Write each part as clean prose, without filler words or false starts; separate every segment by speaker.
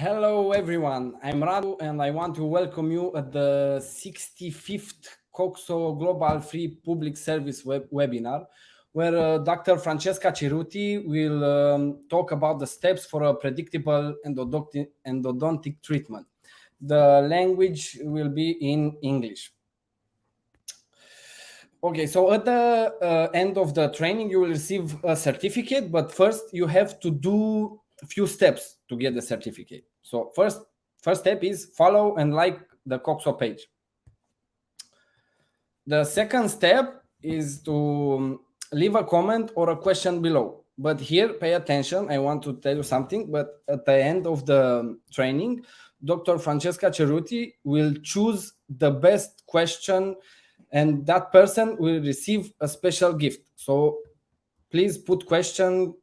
Speaker 1: Hello everyone, I'm Radu and I want to welcome you at the 65th COXO Global Free Public Service webinar, where Dr. Francesca Cerutti will talk about the steps for a predictable endodontic treatment. The language will be in English. Okay, so at the end of the training, you will receive a certificate, but first you have to do a few steps to get the certificate. So first step is follow and like the COXO page. The second step is to leave a comment or a question below. But here, pay attention, I want to tell you something, but at the end of the training, Dr. Francesca Cerutti will choose the best question and that person will receive a special gift. So please put question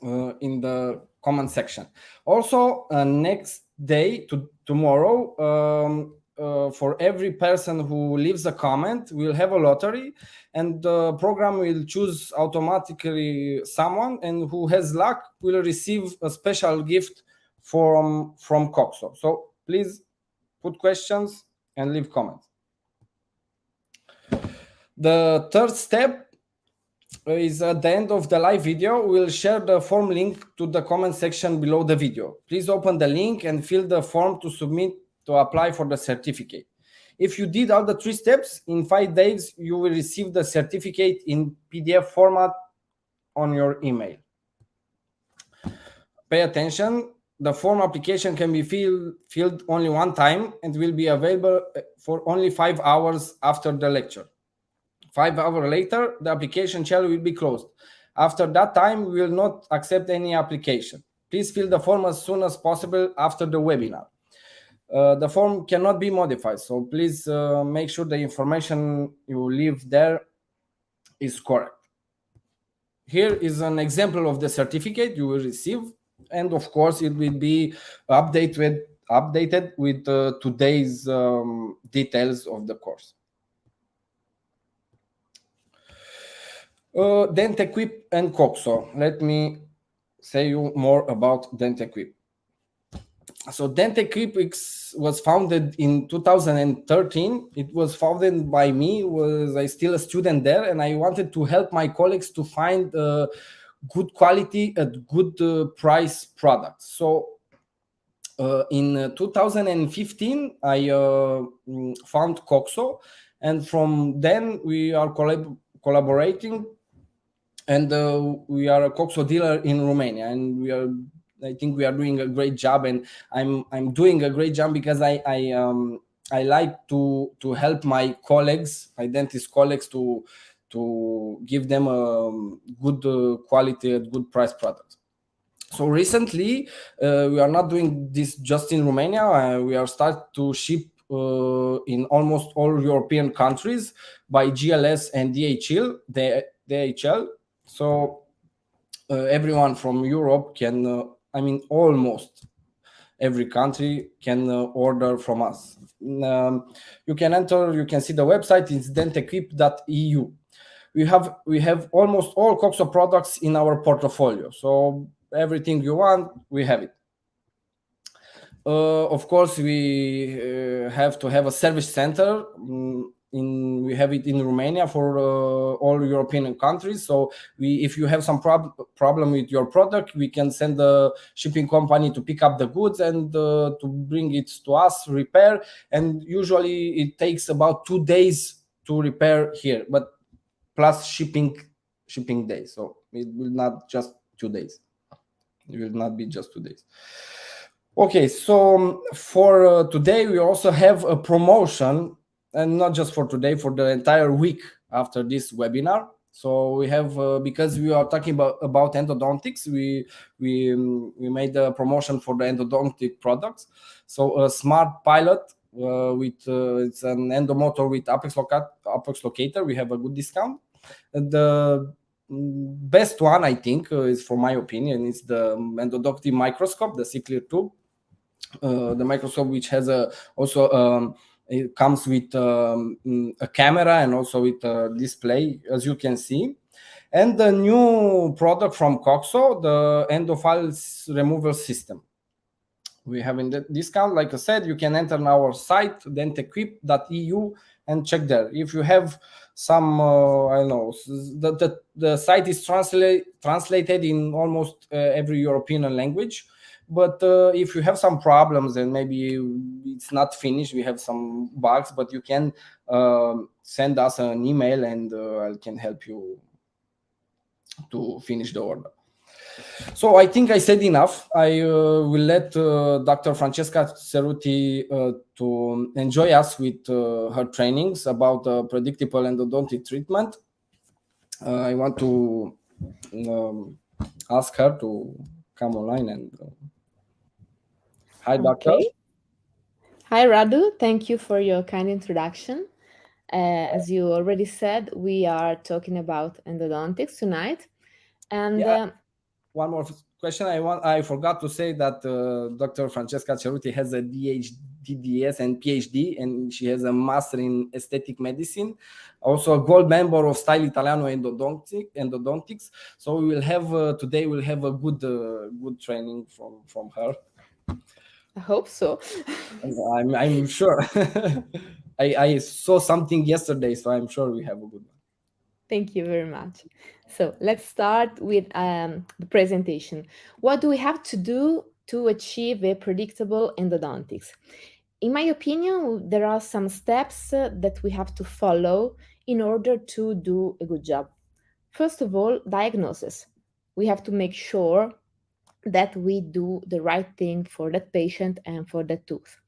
Speaker 1: in the comment section. Also, next day, tomorrow, for every person who leaves a comment, we'll have a lottery and the program will choose automatically someone, and who has luck will receive a special gift from COXO. So please put questions and leave comments. The third step is at the end of the live video, we'll share the form link to the comment section below the video. Please open the link and fill the form to submit to apply for the certificate. If you did all the 3 steps, in 5 days, you will receive the certificate in PDF format on your email. Pay attention, the form application can be filled only one time and will be available for only 5 hours after the lecture. 5 hours later, the application shell will be closed. After that time, we will not accept any application. Please fill the form as soon as possible after the webinar. The form cannot be modified, so please make sure the information you leave there is correct. Here is an example of the certificate you will receive, and of course, it will be updated with today's details of the course. DentEquip and COXO. Let me say you more about DentEquip. So DentEquip was founded in 2013. It was founded by me. I still a student there, and I wanted to help my colleagues to find good quality at good price products. So in 2015, I found COXO, and from then we are collaborating. And we are a COXO dealer in Romania, and I think we are doing a great job, and I'm doing a great job because I like to help my colleagues, my dentist colleagues, to give them a good quality at good price products. So recently, we are not doing this just in Romania. We are starting to ship in almost all European countries by GLS and DHL. So everyone from Europe can, almost every country can order from us. You can see the website, it's dentequip.eu. We have almost all COXO products in our portfolio. So everything you want, we have it. Of course, we have to have a service center. We have it in Romania for all European countries. So if you have some problem with your product, we can send the shipping company to pick up the goods and to bring it to us, repair. And usually it takes about 2 days to repair here, but plus shipping days. So it will not just 2 days. It will not be just 2 days. Okay, so for today, we also have a promotion, and not just for today, for the entire week after this webinar. So we have, because we are talking about endodontics, we made a promotion for the endodontic products. So a smart pilot with it's an endomotor with apex locator. We have a good discount. The best one, I think, is, for my opinion, is the endodontic microscope, the C-Clear tube. The microscope, which has it comes with a camera and also with a display, as you can see. And the new product from COXO, the endofiles removal system. We have in the discount. Like I said, you can enter on our site dentequip.eu and check there. If you have some, I don't know, the site is translated in almost every European language. But if you have some problems and maybe it's not finished, we have some bugs, but you can send us an email and I can help you to finish the order. So I think I said enough. I will let Dr. Francesca Cerutti to enjoy us with her trainings about predictable endodontic treatment. I want to ask her to come online and hi, doctor.
Speaker 2: Okay. Hi, Radu. Thank you for your kind introduction. As you already said, we are talking about endodontics tonight. And
Speaker 1: Yeah, one more question. I forgot to say that Dr. Francesca Cerutti has a DHDDS and PhD, and she has a master in aesthetic medicine, also a gold member of Style Italiano Endodontics. So we will have today we'll have a good training from her.
Speaker 2: I hope so.
Speaker 1: I'm sure. I saw something yesterday, so I'm sure we have a good one.
Speaker 2: Thank you very much. So let's start with the presentation. What do we have to do to achieve a predictable endodontics? In my opinion, there are some steps that we have to follow in order to do a good job. First of all, diagnosis. We have to make sure that we do the right thing for that patient and for that tooth.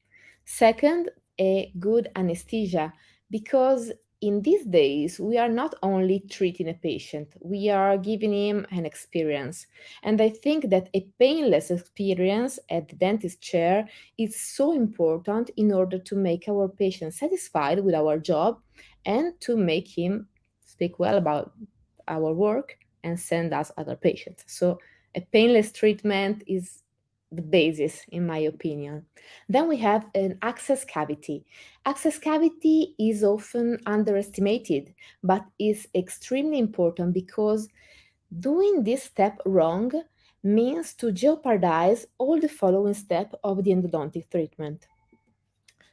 Speaker 2: Second, a good anesthesia, because in these days we are not only treating a patient, we are giving him an experience. And I think that a painless experience at the dentist chair is so important in order to make our patient satisfied with our job and to make him speak well about our work and send us other patients. So a painless treatment is the basis, in my opinion. Then we have an access cavity. Access cavity is often underestimated, but is extremely important because doing this step wrong means to jeopardize all the following steps of the endodontic treatment.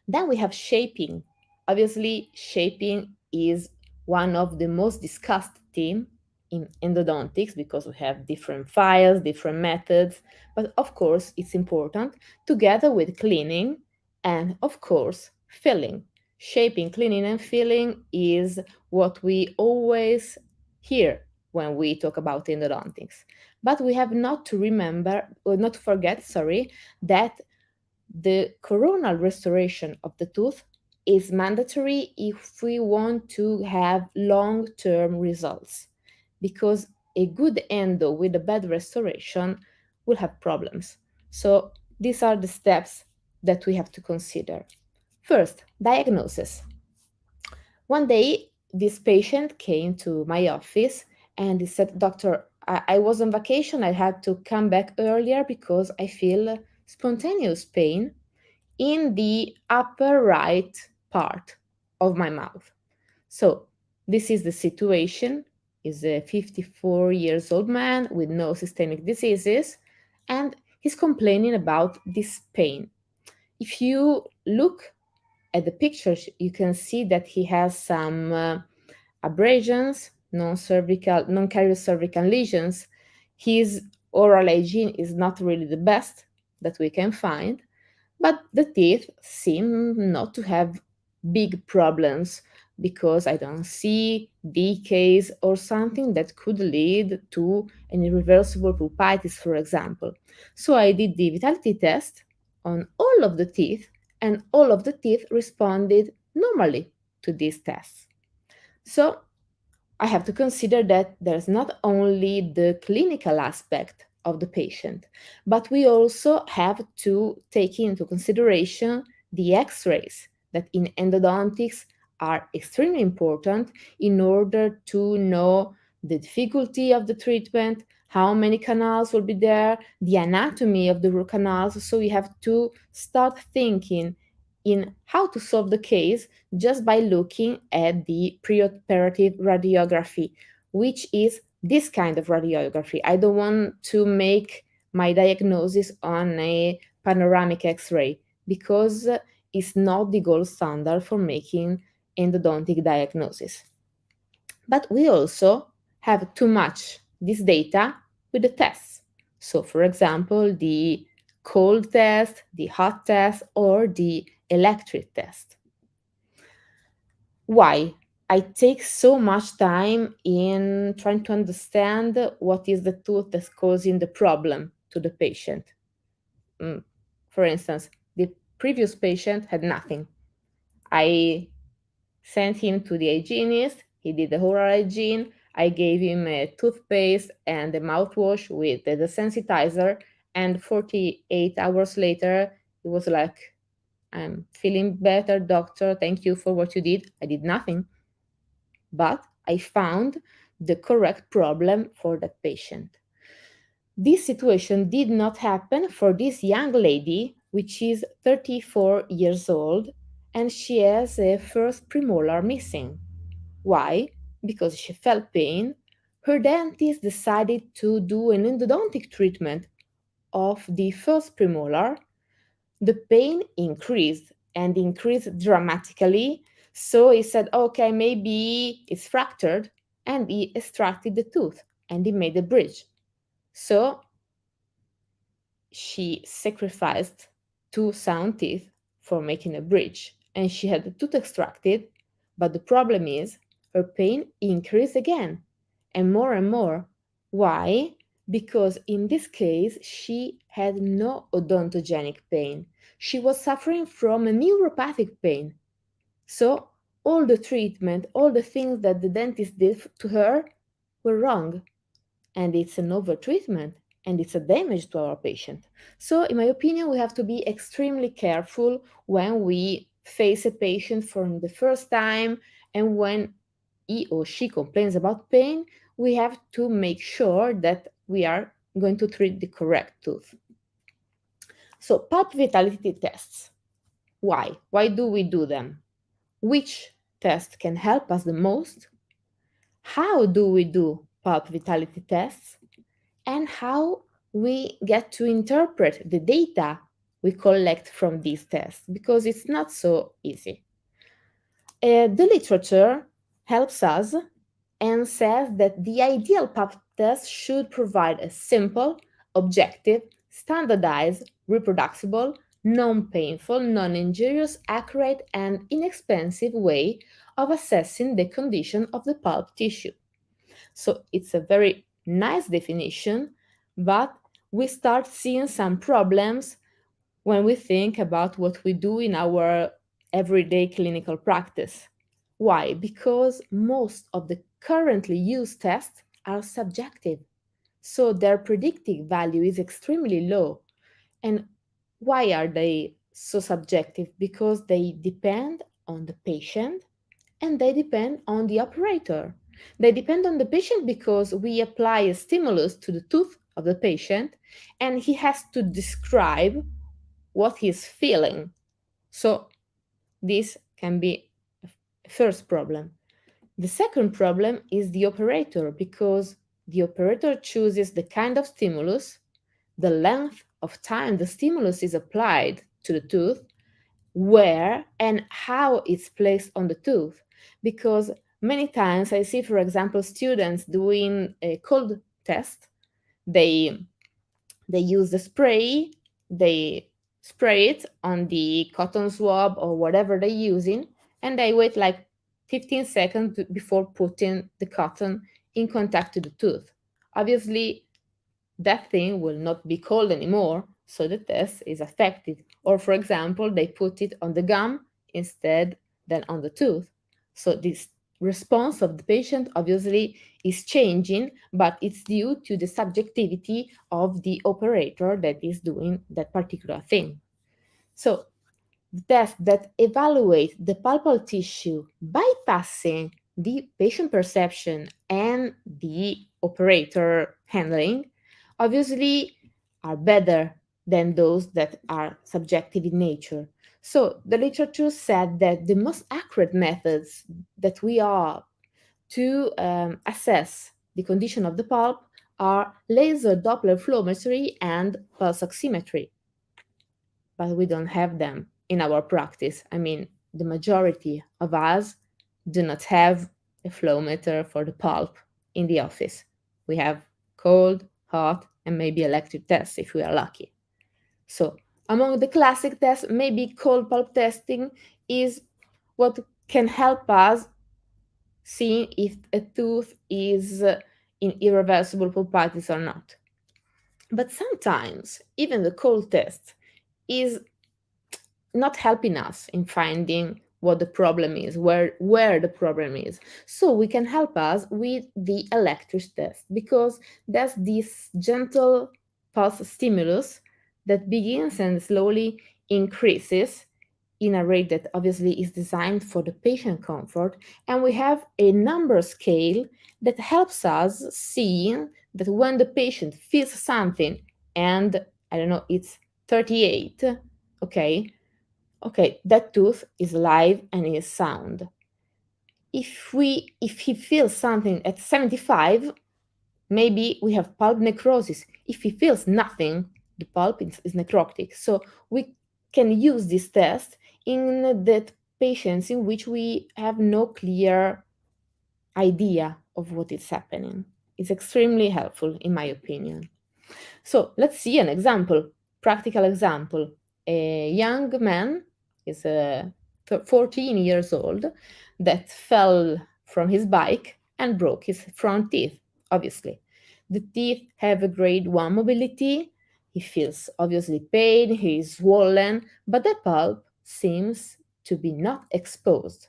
Speaker 2: Then we have shaping. Obviously, shaping is one of the most discussed themes in endodontics because we have different files, different methods, but of course, it's important together with cleaning and, of course, filling. Shaping, cleaning, and filling is what we always hear when we talk about endodontics. But we have not to remember, or not to forget, sorry, that the coronal restoration of the tooth is mandatory if we want to have long term results, because a good endo with a bad restoration will have problems. So, these are the steps that we have to consider. First, diagnosis. One day, this patient came to my office and he said, Doctor, I was on vacation. I had to come back earlier because I feel spontaneous pain in the upper right part of my mouth. So this is the situation. Is a 54 years old man with no systemic diseases, and he's complaining about this pain. If you look at the pictures, you can see that he has some abrasions, non-cervical, non-carious cervical lesions. His oral hygiene is not really the best that we can find, but the teeth seem not to have big problems because I don't see decays or something that could lead to an irreversible pulpitis, for example. So I did the vitality test on all of the teeth, and all of the teeth responded normally to these tests. So I have to consider that there's not only the clinical aspect of the patient, but we also have to take into consideration the x rays that in endodontics are extremely important in order to know the difficulty of the treatment, how many canals will be there, the anatomy of the root canals. So we have to start thinking in how to solve the case just by looking at the preoperative radiography, which is this kind of radiography. I don't want to make my diagnosis on a panoramic X-ray because it's not the gold standard for making endodontic diagnosis. But we also have too much this data with the tests. So, for example, the cold test, the hot test, or the electric test. Why? I take so much time in trying to understand what is the tooth that's causing the problem to the patient. For instance, the previous patient had nothing. I sent him to the hygienist, he did the oral hygiene, I gave him a toothpaste and a mouthwash with the desensitizer, and 48 hours later, he was like, I'm feeling better, doctor, thank you for what you did. I did nothing. But I found the correct problem for that patient. This situation did not happen for this young lady, which is 34 years old, and she has a first premolar missing. Why? Because she felt pain. Her dentist decided to do an endodontic treatment of the first premolar. The pain increased and increased dramatically. So he said, okay, maybe it's fractured, and he extracted the tooth and he made a bridge. So she sacrificed two sound teeth for making a bridge, and she had the tooth extracted. But the problem is her pain increased again and more and more. Why? Because in this case she had no odontogenic pain. She was suffering from a neuropathic pain. So all the treatment, all the things that the dentist did to her were wrong, and it's an overtreatment and it's a damage to our patient. So, in my opinion, we have to be extremely careful when we face a patient for the first time, and when he or she complains about pain, we have to make sure that we are going to treat the correct tooth. So, pulp vitality tests. Why? Why do we do them? Which test can help us the most? How do we do pulp vitality tests? And how we get to interpret the data we collect from these tests, because it's not so easy. The literature helps us and says that the ideal pap test should provide a simple, objective, standardized, reproducible, non-painful, non-injurious, accurate, and inexpensive way of assessing the condition of the pulp tissue. So it's a very nice definition, but we start seeing some problems when we think about what we do in our everyday clinical practice. Why? Because most of the currently used tests are subjective, so their predictive value is extremely low. And why are they so subjective? Because they depend on the patient and they depend on the operator. They depend on the patient because we apply a stimulus to the tooth of the patient and he has to describe what he's feeling. So, this can be a first problem. The second problem is the operator because the operator chooses the kind of stimulus, the length of time the stimulus is applied to the tooth, where and how it's placed on the tooth. Because many times I see, for example, students doing a cold test. They use the spray, they spray it on the cotton swab or whatever they're using, and they wait like 15 seconds before putting the cotton in contact to the tooth. Obviously, that thing will not be cold anymore, so the test is affected. Or, for example, they put it on the gum instead than on the tooth. So this response of the patient obviously is changing, but it's due to the subjectivity of the operator that is doing that particular thing. So the tests that evaluate the pulpal tissue bypassing the patient perception and the operator handling obviously are better than those that are subjective in nature. So the literature said that the most accurate methods that we are to assess the condition of the pulp are laser Doppler flowmetry and pulse oximetry. but we don't have them in our practice. I mean, the majority of us do not have a flow meter for the pulp in the office. We have cold, hot, and maybe electric tests if we are lucky. So, among the classic tests, maybe cold pulp testing is what can help us see if a tooth is in irreversible pulpitis or not. But sometimes even the cold test is not helping us in finding what the problem is, where the problem is. So we can help us with the electric test because there's this gentle pulse stimulus that begins and slowly increases in a rate that obviously is designed for the patient comfort. And we have a number scale that helps us see that when the patient feels something and I don't know, it's 38, okay, okay, that tooth is live and is sound. If he feels something at 75, maybe we have pulp necrosis. If he feels nothing, the pulp is necrotic. So we can use this test in that patients in which we have no clear idea of what is happening. It's extremely helpful, in my opinion. So let's see an example, practical example. A young man is 14 years old that fell from his bike and broke his front teeth, obviously. The teeth have a grade 1 mobility. He feels obviously pain, he is swollen, but the pulp seems to be not exposed.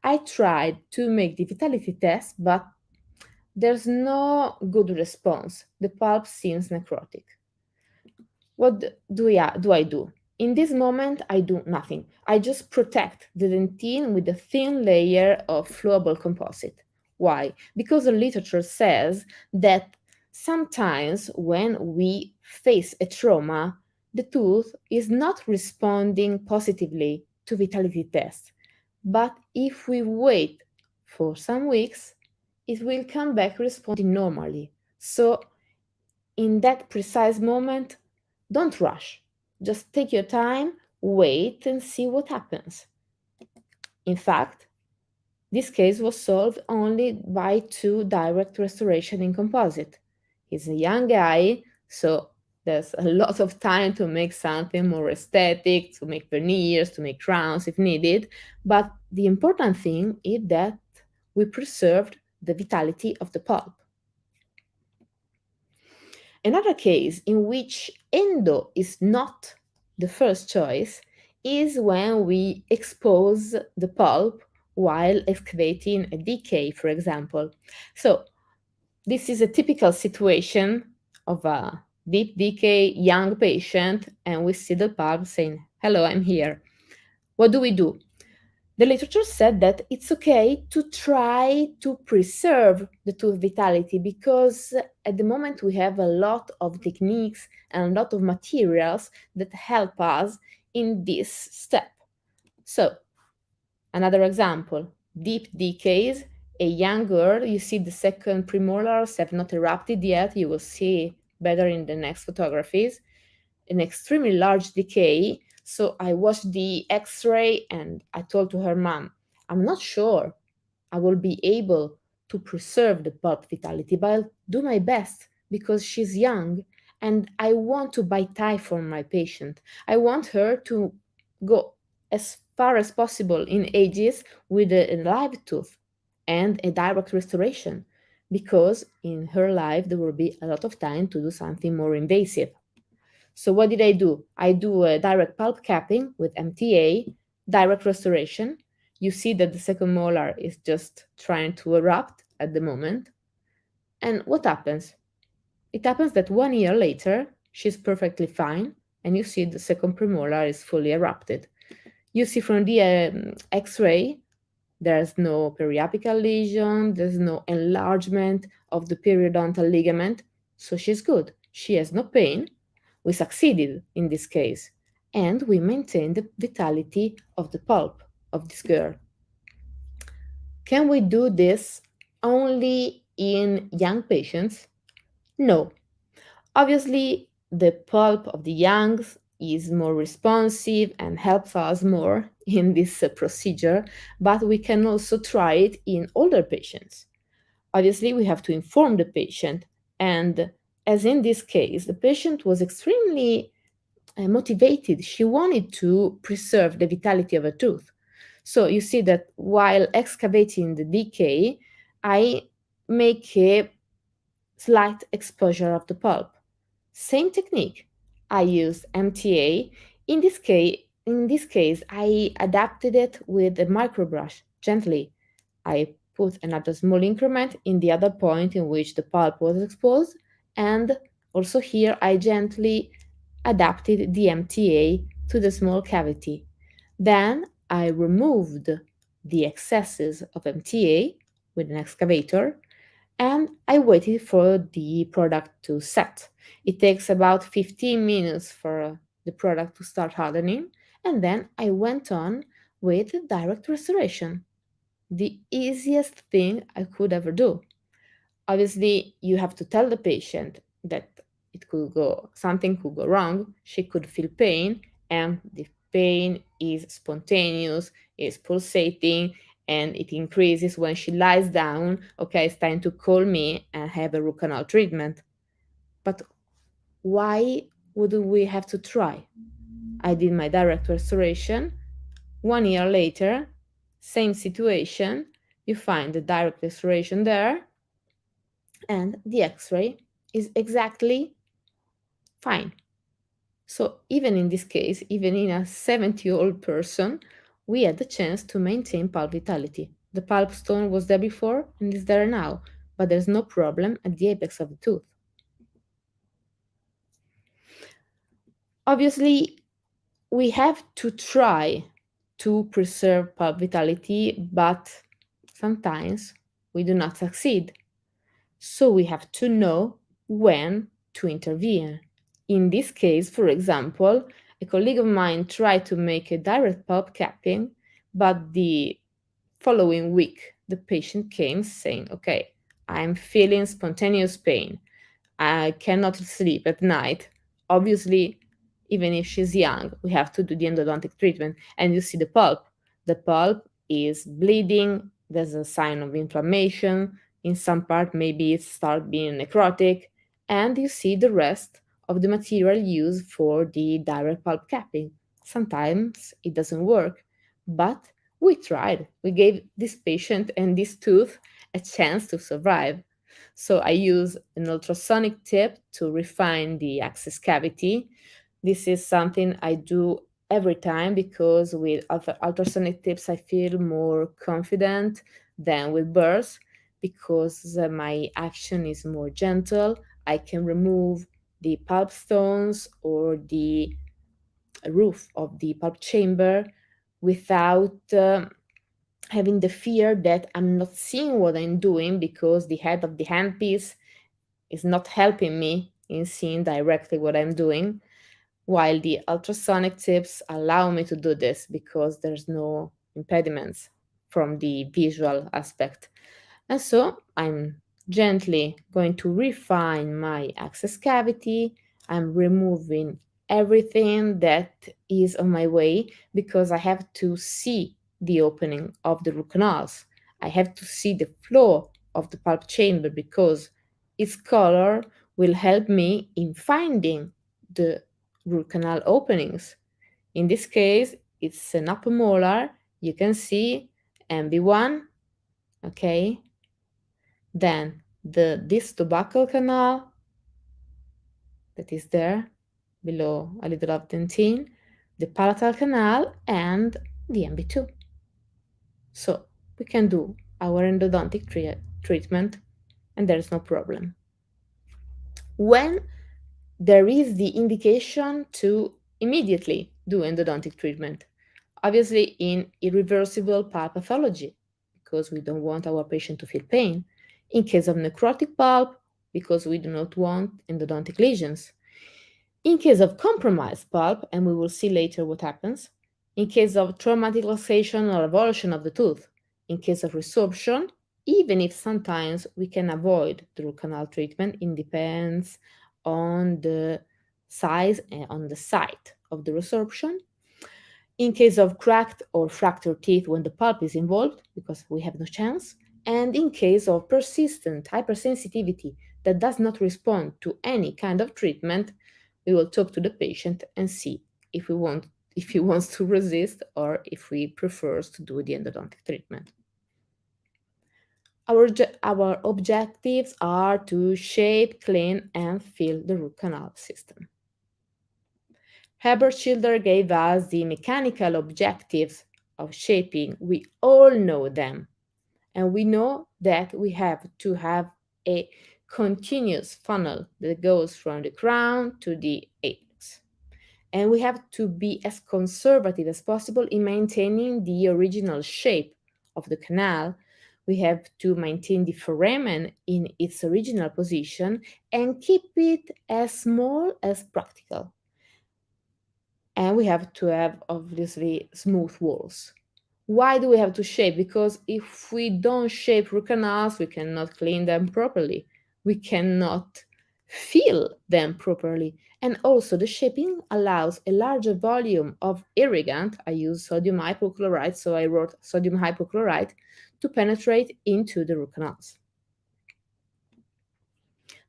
Speaker 2: I tried to make the vitality test, but there's no good response. The pulp seems necrotic. What do I do? In this moment, I do nothing. I just protect the dentine with a thin layer of flowable composite. Why? Because the literature says that sometimes when we face a trauma, the tooth is not responding positively to vitality tests. But if we wait for some weeks, it will come back responding normally. So in that precise moment, don't rush. Just take your time, wait, and see what happens. In fact, this case was solved only by 2 direct restoration in composite. He's a young guy, so there's a lot of time to make something more aesthetic, to make veneers, to make crowns if needed. But the important thing is that we preserved the vitality of the pulp. Another case in which endo is not the first choice is when we expose the pulp while excavating a decay, for example. So, this is a typical situation of a deep decay young patient, and we see the pulp saying, "Hello, I'm here." What do we do? The literature said that it's okay to try to preserve the tooth vitality because at the moment we have a lot of techniques and a lot of materials that help us in this step. So, another example, deep decays, a young girl, you see the second premolars have not erupted yet, you will see better in the next photographies, an extremely large decay. So I watched the x-ray and I told to her mom, I'm not sure I will be able to preserve the pulp vitality, but I'll do my best because she's young and I want to buy time for my patient. I want her to go as far as possible in ages with a live tooth and a direct restoration because in her life there will be a lot of time to do something more invasive. So what did I do? I do a direct pulp capping with MTA, direct restoration. You see that the second molar is just trying to erupt at the moment. And what happens? It happens that 1 year later, she's perfectly fine, and you see the second premolar is fully erupted. You see from the X-ray, there's no periapical lesion, there's no enlargement of the periodontal ligament, so she's good. She has no pain. We succeeded in this case, and we maintained the vitality of the pulp of this girl. Can we do this only in young patients? No. Obviously, the pulp of the youngs is more responsive and helps us more in this procedure, but we can also try it in older patients. Obviously, we have to inform the patient, and as in this case, the patient was extremely motivated. She wanted to preserve the vitality of a tooth. So you see that while excavating the decay, I make a slight exposure of the pulp. Same technique. I used MTA. In this case, I adapted it with a microbrush gently. I put another small increment in the other point in which the pulp was exposed, and also here I gently adapted the MTA to the small cavity. Then I removed the excesses of MTA with an excavator, and I waited for the product to set. It takes about 15 minutes for the product to start hardening, and then I went on with direct restoration, the easiest thing I could ever do. Obviously, you have to tell the patient that something could go wrong, she could feel pain, and the pain is spontaneous, is pulsating, and it increases when she lies down. Okay, it's time to call me and have a root canal treatment. But why wouldn't we have to try? I did my direct restoration. 1 year later, same situation, you find the direct restoration there, and the x-ray is exactly fine. So even in this case, even in a 70-year-old person, we had the chance to maintain pulp vitality. The pulp stone was there before and is there now, but there's no problem at the apex of the tooth. Obviously, we have to try to preserve pulp vitality, but sometimes we do not succeed. So we have to know when to intervene. In this case, for example, a colleague of mine tried to make a direct pulp capping, but the following week the patient came saying, okay, I'm feeling spontaneous pain. I cannot sleep at night. Obviously, even if she's young, we have to do the endodontic treatment. And you see the pulp. The pulp is bleeding. There's a sign of inflammation. In some part, maybe it starts being necrotic. And you see the rest of the material used for the direct pulp capping. Sometimes it doesn't work, but we tried. We gave this patient and this tooth a chance to survive. So I use an ultrasonic tip to refine the access cavity. This is something I do every time because with ultrasonic tips I feel more confident than with burrs because my action is more gentle. I can remove the pulp stones or the roof of the pulp chamber without having the fear that I'm not seeing what I'm doing because the head of the handpiece is not helping me in seeing directly what I'm doing, while the ultrasonic tips allow me to do this because there's no impediments from the visual aspect. And so I'm gently going to refine my access cavity. I'm removing everything that is on my way because I have to see the opening of the root canals. I have to see the floor of the pulp chamber because its color will help me in finding the root canal openings. In this case, it's an upper molar. You can see MB1, okay? Then this tobacco canal that is there below a little of dentin, the palatal canal, and the MB2. So we can do our endodontic treatment and there's no problem. When there is the indication to immediately do endodontic treatment, obviously in irreversible pulp pathology, because we don't want our patient to feel pain. In case of necrotic pulp, because we do not want endodontic lesions. In case of compromised pulp, and we will see later what happens, in case of traumatic luxation or avulsion of the tooth, in case of resorption, even if sometimes we can avoid the root canal treatment, it depends on the size and on the site of the resorption. In case of cracked or fractured teeth when the pulp is involved, because we have no chance, and in case of persistent hypersensitivity that does not respond to any kind of treatment, we will talk to the patient and see if he wants to resist or if he prefers to do the endodontic treatment. Our objectives are to shape, clean, and fill the root canal system. Herbert Schilder gave us the mechanical objectives of shaping. We all know them, and we know that we have to have a continuous funnel that goes from the crown to the apex. And we have to be as conservative as possible in maintaining the original shape of the canal. We have to maintain the foramen in its original position and keep it as small as practical. And we have to have, obviously, smooth walls. Why do we have to shape? Because if we don't shape root canals, we cannot clean them properly. We cannot fill them properly. And also the shaping allows a larger volume of irrigant. I use sodium hypochlorite, so I wrote sodium hypochlorite to penetrate into the root canals.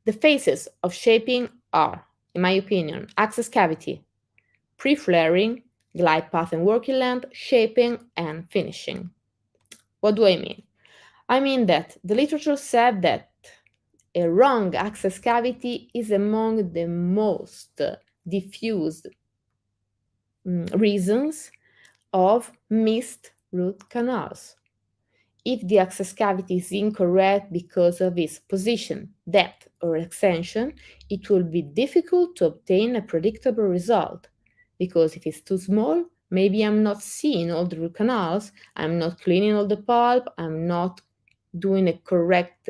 Speaker 2: The phases of shaping are, in my opinion, access cavity, pre-flaring, glide path and working length, shaping, and finishing. What do I mean? I mean that the literature said that a wrong access cavity is among the most diffused reasons of missed root canals. If the access cavity is incorrect because of its position, depth, or extension, it will be difficult to obtain a predictable result. Because if it's too small, maybe I'm not seeing all the root canals, I'm not cleaning all the pulp, I'm not doing a correct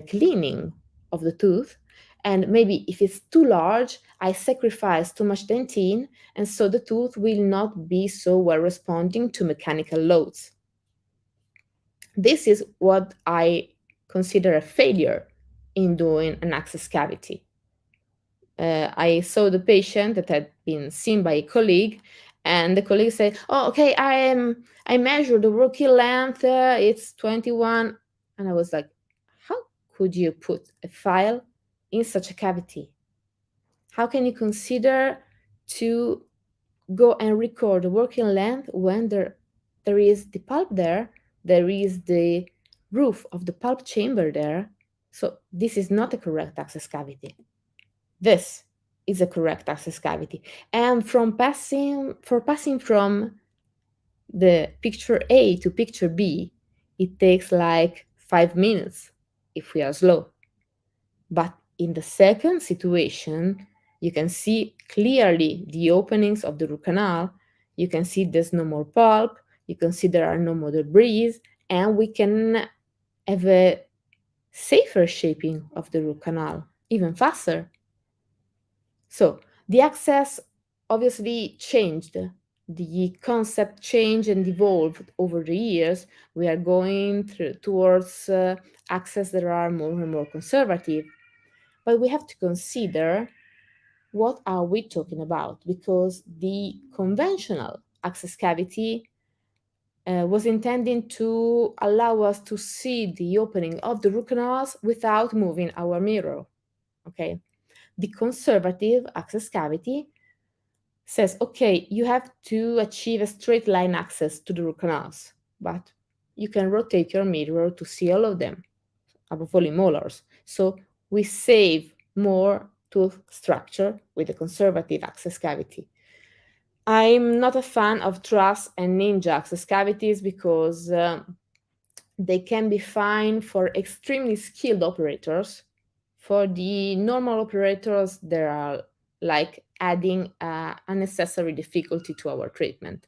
Speaker 2: cleaning of the tooth. And maybe if it's too large, I sacrifice too much dentine, and so the tooth will not be so well responding to mechanical loads. This is what I consider a failure in doing an access cavity. I saw the patient that had been seen by a colleague, and the colleague said, "Oh, okay, I measured the working length. It's 21," and I was like, "How could you put a file in such a cavity? How can you consider to go and record the working length when there is the pulp there is the roof of the pulp chamber there? So this is not a correct access cavity. This is a correct access cavity. And passing from the picture A to picture B, it takes like 5 minutes if we are slow. But in the second situation, you can see clearly the openings of the root canal. You can see there's no more pulp. You can see there are no more debris, and we can have a safer shaping of the root canal, even faster. So the access obviously changed. The concept changed and evolved over the years. We are going towards access that are more and more conservative. But we have to consider what are we talking about, because the conventional access cavity was intended to allow us to see the opening of the root canals without moving our mirror. Okay, the conservative access cavity says, okay, you have to achieve a straight line access to the root canals, but you can rotate your mirror to see all of them, above all in molars. So we save more tooth structure with the conservative access cavity. I'm not a fan of truss and ninja access cavities because they can be fine for extremely skilled operators. For the normal operators, they are like adding unnecessary difficulty to our treatment,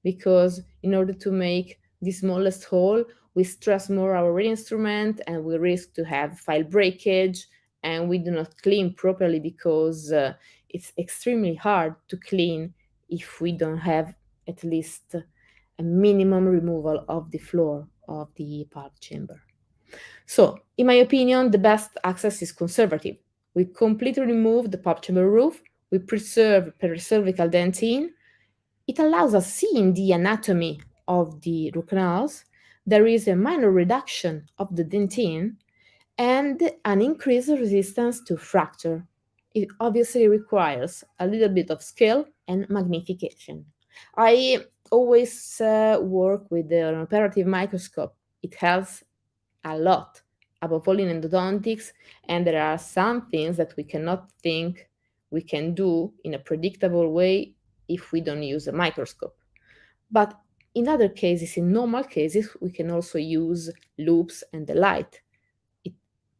Speaker 2: because in order to make the smallest hole, we stress more our instrument and we risk to have file breakage, and we do not clean properly because it's extremely hard to clean if we don't have at least a minimum removal of the floor of the pulp chamber. So, in my opinion, the best access is conservative. We completely remove the pulp chamber roof, we preserve pericervical dentine. It allows us seeing the anatomy of the root canals. There is a minor reduction of the dentine and an increased resistance to fracture. It obviously requires a little bit of skill and magnification. I always work with an operative microscope. It helps a lot, above all in endodontics, and there are some things that we cannot think we can do in a predictable way if we don't use a microscope. But in other cases, in normal cases, we can also use loops and the light.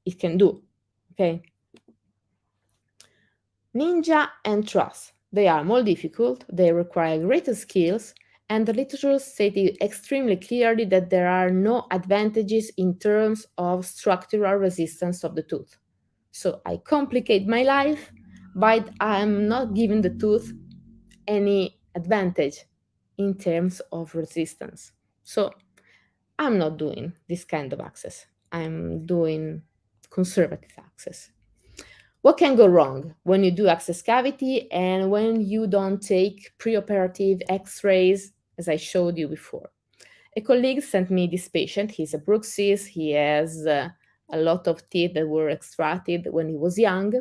Speaker 2: It can do, okay? Ninja and Truss. They are more difficult, they require greater skills, and the literature stated extremely clearly that there are no advantages in terms of structural resistance of the tooth. So I complicate my life, but I'm not giving the tooth any advantage in terms of resistance. So I'm not doing this kind of access. I'm doing conservative access. What can go wrong when you do access cavity and when you don't take preoperative x-rays, as I showed you before? A colleague sent me this patient. He's a bruxist. He has a lot of teeth that were extracted when he was young.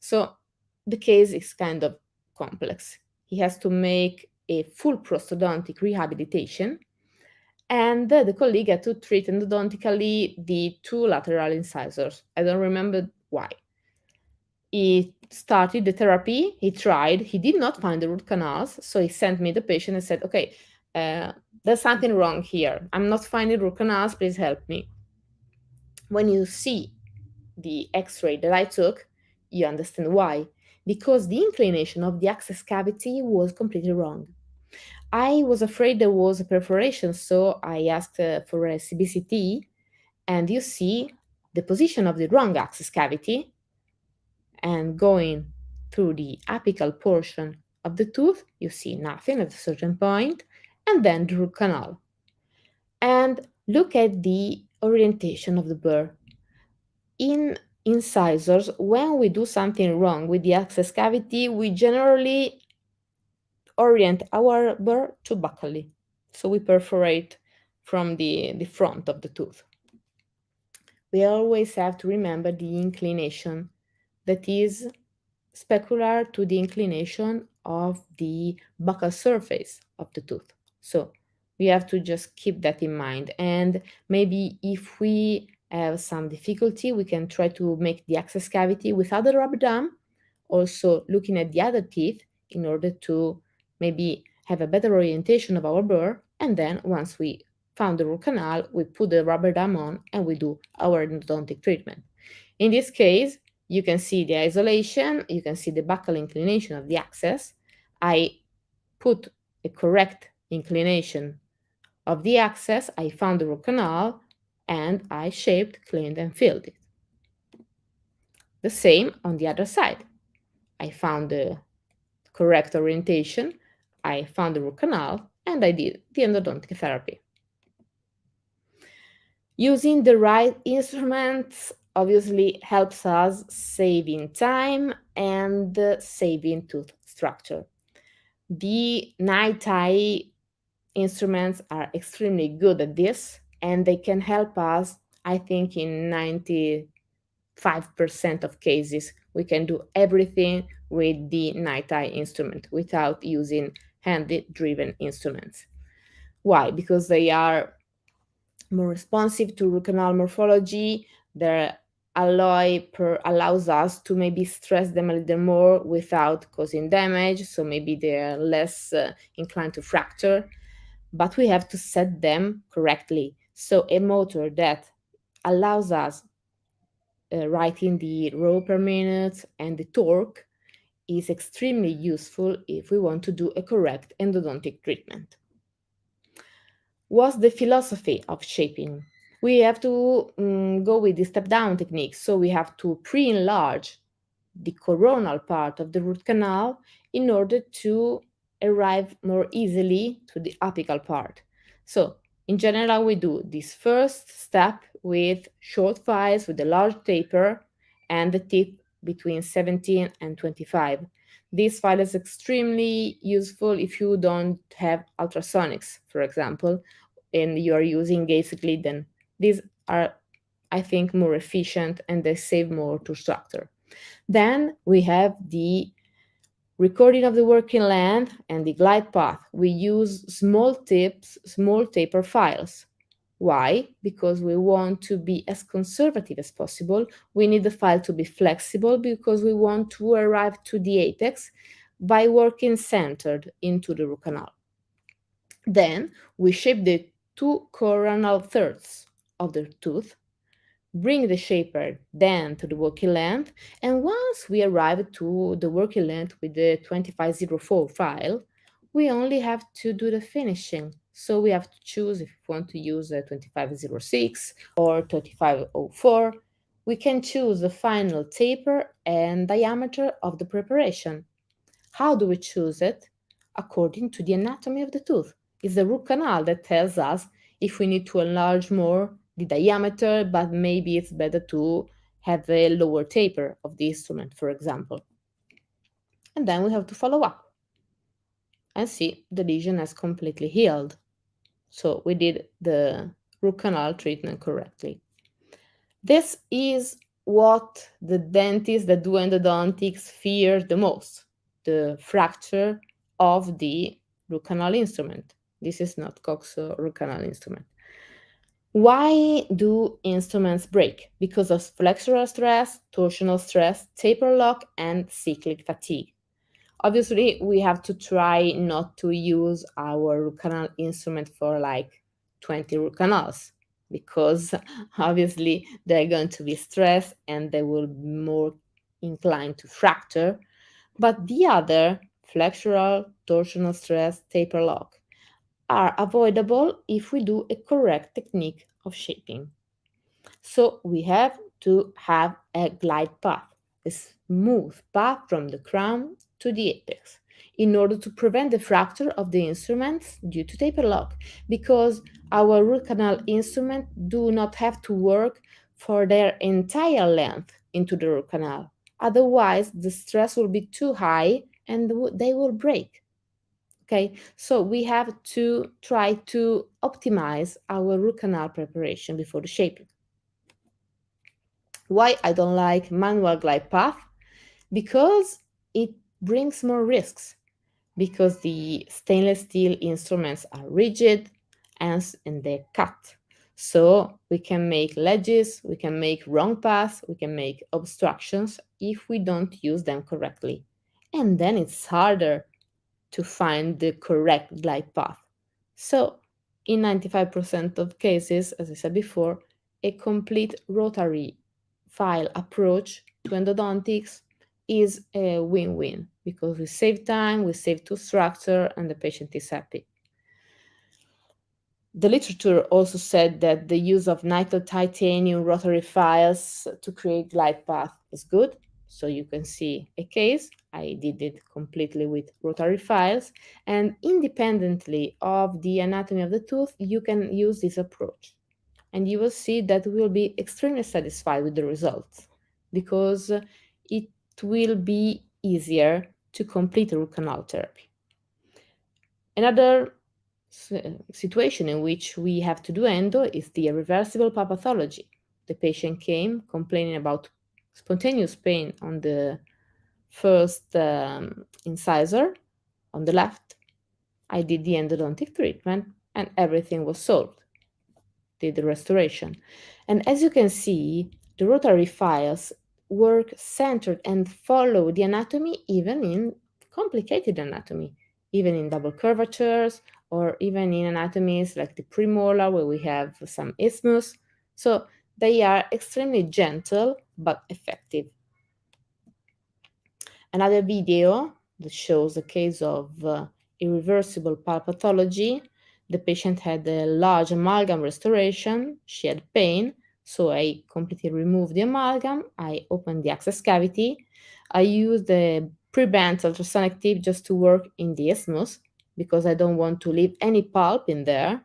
Speaker 2: So the case is kind of complex. He has to make a full prosthodontic rehabilitation, and the colleague had to treat endodontically the two lateral incisors. I don't remember why. He started the therapy, he tried, he did not find the root canals, so he sent me the patient and said, okay, there's something wrong here. I'm not finding root canals, please help me. When you see the x-ray that I took, you understand why. Because the inclination of the access cavity was completely wrong. I was afraid there was a perforation, so I asked for a CBCT, and you see the position of the wrong access cavity, and going through the apical portion of the tooth, you see nothing at a certain point, and then the root canal. And look at the orientation of the burr. In incisors, when we do something wrong with the access cavity, we generally orient our burr to buccally. So we perforate from the front of the tooth. We always have to remember the inclination that is specular to the inclination of the buccal surface of the tooth. So we have to just keep that in mind. And maybe if we have some difficulty, we can try to make the access cavity without the rubber dam, also looking at the other teeth in order to maybe have a better orientation of our burr. And then once we found the root canal, we put the rubber dam on and we do our endodontic treatment. In this case, you can see the isolation, you can see the buccal inclination of the axis. I put a correct inclination of the axis, I found the root canal, and I shaped, cleaned, and filled it. The same on the other side. I found the correct orientation, I found the root canal, and I did the endodontic therapy. Using the right instruments obviously helps us saving time and saving tooth structure. The 𝐄𝐧𝐠𝐥𝐢𝐬𝐡 instruments are extremely good at this, and they can help us, I think, in 95% of cases. We can do everything with the 𝐄𝐧𝐼 instrument without using hand-driven instruments. Why? Because they are more responsive to root canal morphology. Their alloy allows us to maybe stress them a little more without causing damage, so maybe they're less inclined to fracture, but we have to set them correctly. So a motor that allows us writing the row per minute and the torque is extremely useful if we want to do a correct endodontic treatment. What's the philosophy of shaping? We have to go with the step-down technique. So we have to pre-enlarge the coronal part of the root canal in order to arrive more easily to the apical part. So in general, we do this first step with short files with a large taper and the tip between 17 and 25. This file is extremely useful if you don't have ultrasonics, for example, and you are using 𝐄𝐧𝐠𝐥𝐢𝐬𝐡, then these are, I think, more efficient and they save more to structure. Then we have the recording of the working length and the glide path. We use small tips, small taper files. Why? Because we want to be as conservative as possible. We need the file to be flexible because we want to arrive to the apex by working centered into the root canal. Then we shape the two coronal thirds of the tooth, bring the shaper then to the working length, and once we arrive to the working length with the 2504 file, we only have to do the finishing. So we have to choose if we want to use a 2506 or 3504. We can choose the final taper and diameter of the preparation. How do we choose it? According to the anatomy of the tooth. It's the root canal that tells us if we need to enlarge more the diameter, but maybe it's better to have a lower taper of the instrument, for example. And then we have to follow up and see the lesion has completely healed. So we did the root canal treatment correctly. This is what the dentists that do endodontics fear the most, the fracture of the root canal instrument. This is not COXO root canal instrument. Why do instruments break? Because of flexural stress, torsional stress, taper lock, and cyclic fatigue. Obviously, we have to try not to use our root canal instrument for like 20 root canals because obviously they're going to be stressed and they will be more inclined to fracture. But the other, flexural, torsional stress, taper lock, are avoidable if we do a correct technique of shaping. So we have to have a glide path, a smooth path from the crown to the apex, in order to prevent the fracture of the instruments due to taper lock, because our root canal instrument do not have to work for their entire length into the root canal. Otherwise, the stress will be too high and they will break. Okay, so we have to try to optimize our root canal preparation before the shaping. Why I don't like manual glide path? Because it brings more risks. Because the stainless steel instruments are rigid and they cut. So we can make ledges, we can make wrong paths, we can make obstructions if we don't use them correctly. And then it's harder to find the correct glide path. So in 95% of cases, as I said before, a complete rotary file approach to endodontics is a win-win because we save time, we save tooth structure, and the patient is happy. The literature also said that the use of nickel titanium rotary files to create glide path is good. So you can see a case. I did it completely with rotary files, and independently of the anatomy of the tooth, you can use this approach. And you will see that we will be extremely satisfied with the results because it will be easier to complete root canal therapy. Another situation in which we have to do endo is the irreversible pathology. The patient came complaining about spontaneous pain on the first incisor on the left. I did the endodontic treatment and everything was solved. Did the restoration. And as you can see, the rotary files work centered and follow the anatomy even in complicated anatomy, even in double curvatures or even in anatomies like the premolar where we have some isthmus. So they are extremely gentle but effective. Another video that shows a case of irreversible pulp pathology. The patient had a large amalgam restoration. She had pain, so I completely removed the amalgam. I opened the access cavity. I used the pre-bent ultrasonic tip just to work in the isthmus because I don't want to leave any pulp in there.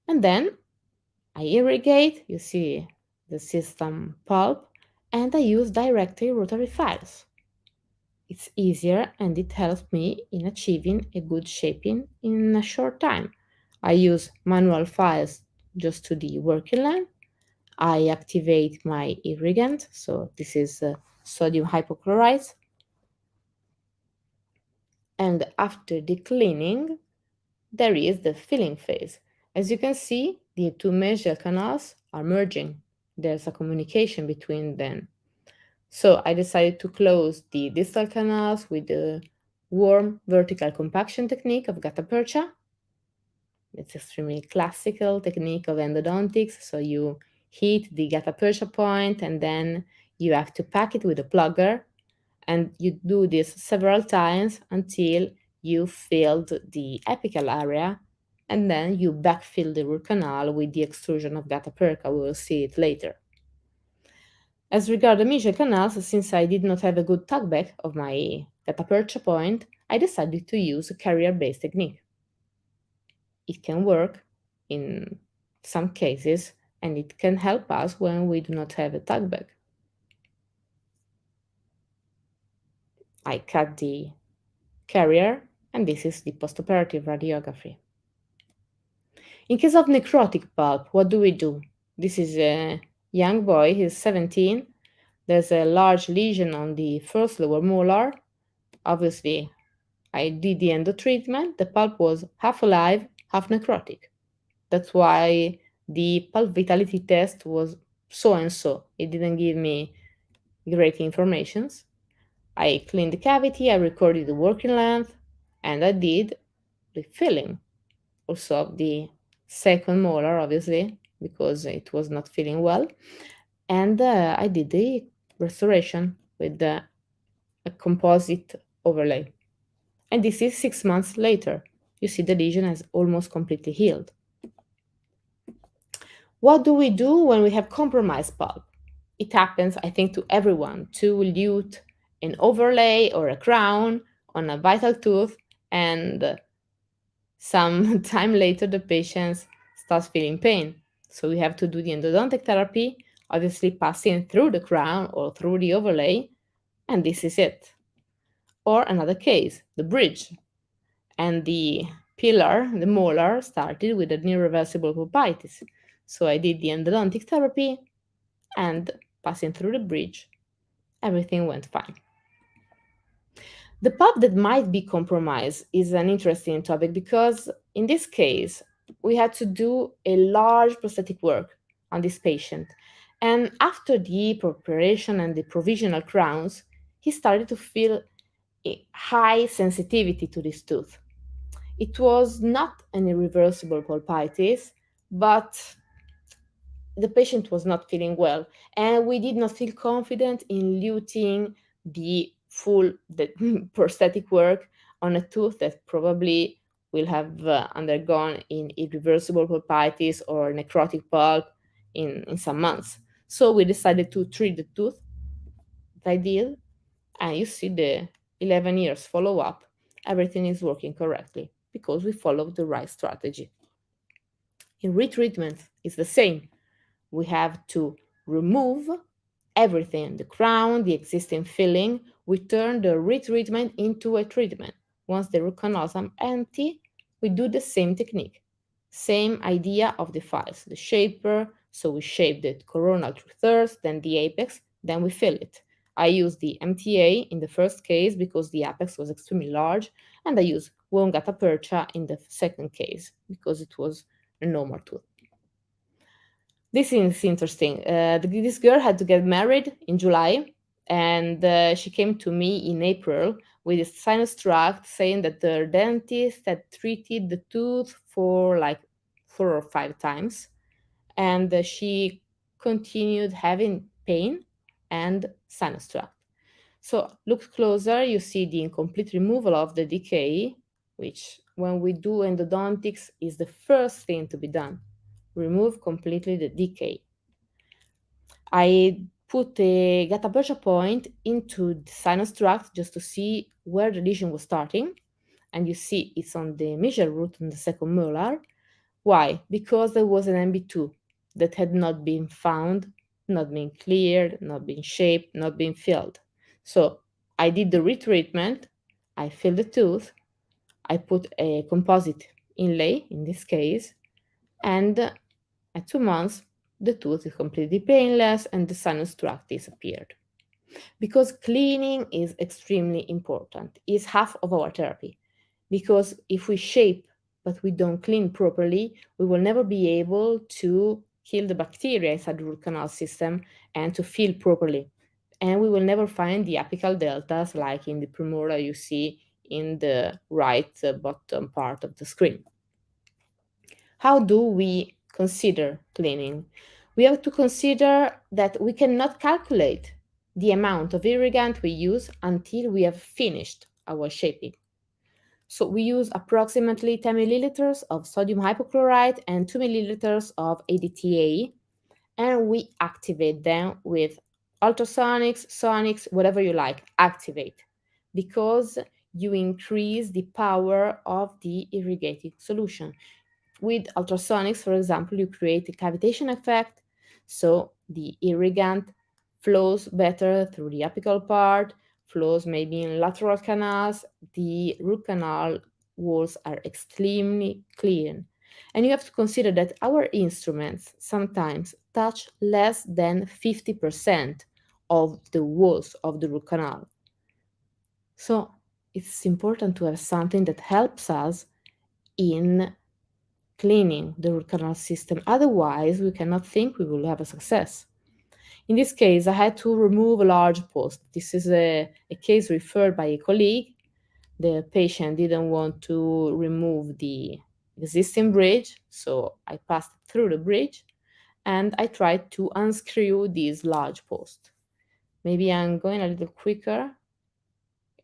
Speaker 2: And then I irrigate, you see the system pulp, and I use directly rotary files. It's easier and it helps me in achieving a good shaping in a short time. I use manual files just to the working length. I activate my irrigant, so this is sodium hypochlorite. And after the cleaning, there is the filling phase. As you can see, the two mesial canals are merging. There's a communication between them. So I decided to close the distal canals with the warm vertical compaction technique of gutta percha. It's extremely classical technique of endodontics. So you heat the gutta percha point and then you have to pack it with a plugger, and you do this several times until you filled the apical area, and then you backfill the root canal with the extrusion of gutta percha. We will see it later. As regards the mesial canals, since I did not have a good tuckback of my gutta percha point, I decided to use a carrier-based technique. It can work in some cases, and it can help us when we do not have a tuckback. I cut the carrier, and this is the postoperative radiography. In case of necrotic pulp, what do we do? This is a young boy, he's 17. There's a large lesion on the first lower molar. Obviously, I did the endo treatment. The pulp was half alive, half necrotic. That's why the pulp vitality test was so and so. It didn't give me great informations. I cleaned the cavity, I recorded the working length, and I did the filling also of the second molar, obviously, because it was not feeling well. And I did the restoration with a composite overlay. And this is 6 months later. You see the lesion has almost completely healed. What do we do when we have compromised pulp? It happens, I think, to everyone to lute an overlay or a crown on a vital tooth, and some time later the patient starts feeling pain. So we have to do the endodontic therapy, obviously passing through the crown or through the overlay, and this is it. Or another case, the bridge. And the pillar, the molar, started with an irreversible pulpitis. So I did the endodontic therapy, and passing through the bridge, everything went fine. The pulp that might be compromised is an interesting topic because in this case, we had to do a large prosthetic work on this patient. And after the preparation and the provisional crowns, he started to feel a high sensitivity to this tooth. It was not an irreversible pulpitis, but the patient was not feeling well, and we did not feel confident in luting the full prosthetic work on a tooth that probably will have undergone in irreversible pulpitis or necrotic pulp in some months. So we decided to treat the tooth that I did, and you see the 11 years follow up, everything is working correctly because we followed the right strategy. In retreatment, it's the same. We have to remove everything, the crown, the existing filling. We turn the retreatment into a treatment. Once the root canals are empty, we do the same technique. Same idea of the files, the shaper. So we shape the coronal 2/3, then the apex, then we fill it. I use the MTA in the first case because the apex was extremely large, and I use warm gutta percha in the second case because it was a normal tooth. This is interesting. This girl had to get married in July, and she came to me in April with a sinus tract saying that the dentist had treated the tooth for like 4 or 5 times, and she continued having pain and sinus tract. So look closer, you see the incomplete removal of the decay, which when we do endodontics is the first thing to be done. Remove completely the decay. I put a gutta percha point into the sinus tract just to see where the lesion was starting. And you see it's on the mesial root on the second molar. Why? Because there was an MB2 that had not been found, not been cleared, not been shaped, not been filled. So I did the retreatment, I filled the tooth, I put a composite inlay in this case, and at 2 months, the tooth is completely painless and the sinus tract disappeared. Because cleaning is extremely important, it's half of our therapy. Because if we shape but we don't clean properly, we will never be able to kill the bacteria inside the root canal system and to fill properly. And we will never find the apical deltas like in the premolar you see in the right bottom part of the screen. How do we consider cleaning? We have to consider that we cannot calculate the amount of irrigant we use until we have finished our shaping. So we use approximately 10 milliliters of sodium hypochlorite and 2 milliliters of ADTA, and we activate them with ultrasonics, sonics, whatever you like, activate, because you increase the power of the irrigated solution. With ultrasonics, for example, you create a cavitation effect, so the irrigant flows better through the apical part, flows maybe in lateral canals, the root canal walls are extremely clean. And you have to consider that our instruments sometimes touch less than 50% of the walls of the root canal. So it's important to have something that helps us in cleaning the root canal system. Otherwise, we cannot think we will have a success. In this case, I had to remove a large post. This is a case referred by a colleague. The patient didn't want to remove the existing bridge, so I passed through the bridge and I tried to unscrew this large post. Maybe I'm going a little quicker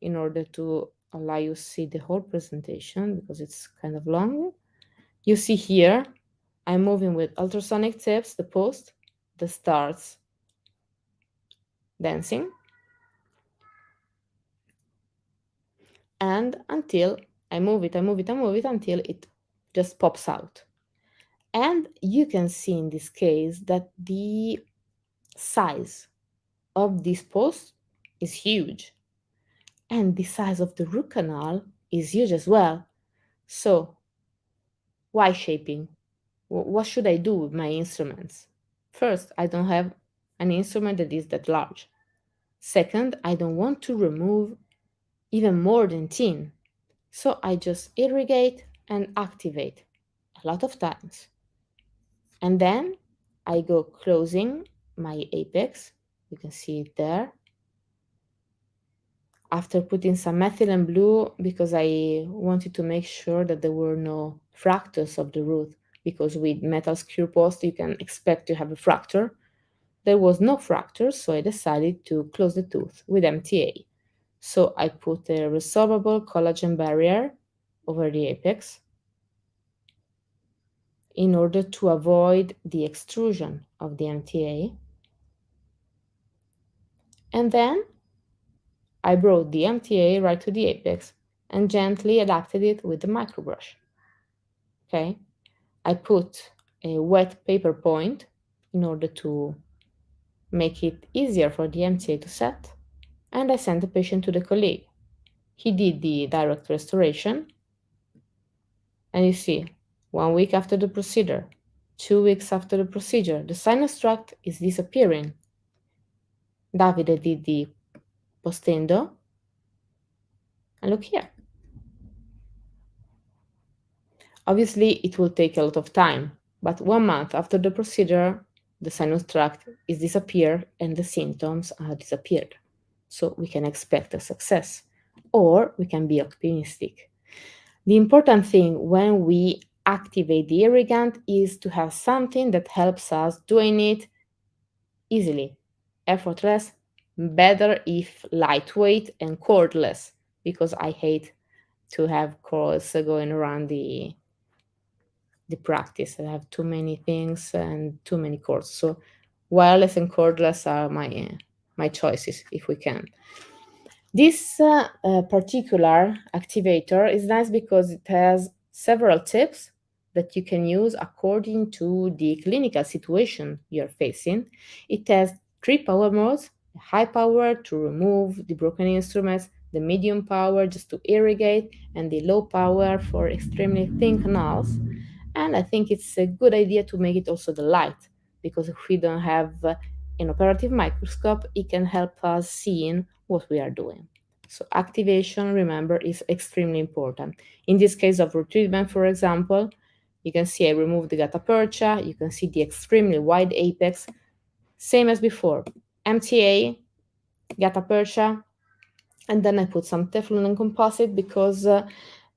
Speaker 2: in order to allow you to see the whole presentation because it's kind of long. You see here, I'm moving with ultrasonic tips the post that starts dancing, and until I move it until it just pops out. And you can see in this case that the size of this post is huge, and the size of the root canal is huge as well. So why shaping? What should I do with my instruments? First, I don't have an instrument that is that large. Second, I don't want to remove even more than tin. So I just irrigate and activate a lot of times. And then I go closing my apex. You can see it there. After putting some methylene blue, because I wanted to make sure that there were no fractures of the root, because with metal screw post you can expect to have a fracture. There was no fracture, so I decided to close the tooth with MTA. So I put a resorbable collagen barrier over the apex in order to avoid the extrusion of the MTA. And then I brought the MTA right to the apex and gently adapted it with the microbrush. Okay, I put a wet paper point in order to make it easier for the MTA to set, and I sent the patient to the colleague. He did the direct restoration, and you see, 1 week after the procedure, 2 weeks after the procedure, the sinus tract is disappearing. Davide did the postendo, and look here. Obviously, it will take a lot of time, but 1 month after the procedure, the sinus tract is disappeared and the symptoms are disappeared. So we can expect a success, or we can be optimistic. The important thing when we activate the irrigant is to have something that helps us doing it easily, effortless, better if lightweight and cordless, because I hate to have cords going around the practice. I have too many things and too many cords. So wireless and cordless are my choices if we can. This particular activator is nice because it has several tips that you can use according to the clinical situation you're facing. It has 3 power modes, high power to remove the broken instruments, the medium power just to irrigate, and the low power for extremely thin canals. And I think it's a good idea to make it also the light, because if we don't have an operative microscope, it can help us seeing what we are doing. So activation, remember, is extremely important. In this case of retreatment, for example, you can see I removed the gutta percha, you can see the extremely wide apex, same as before, MTA, gutta percha, and then I put some Teflon and composite because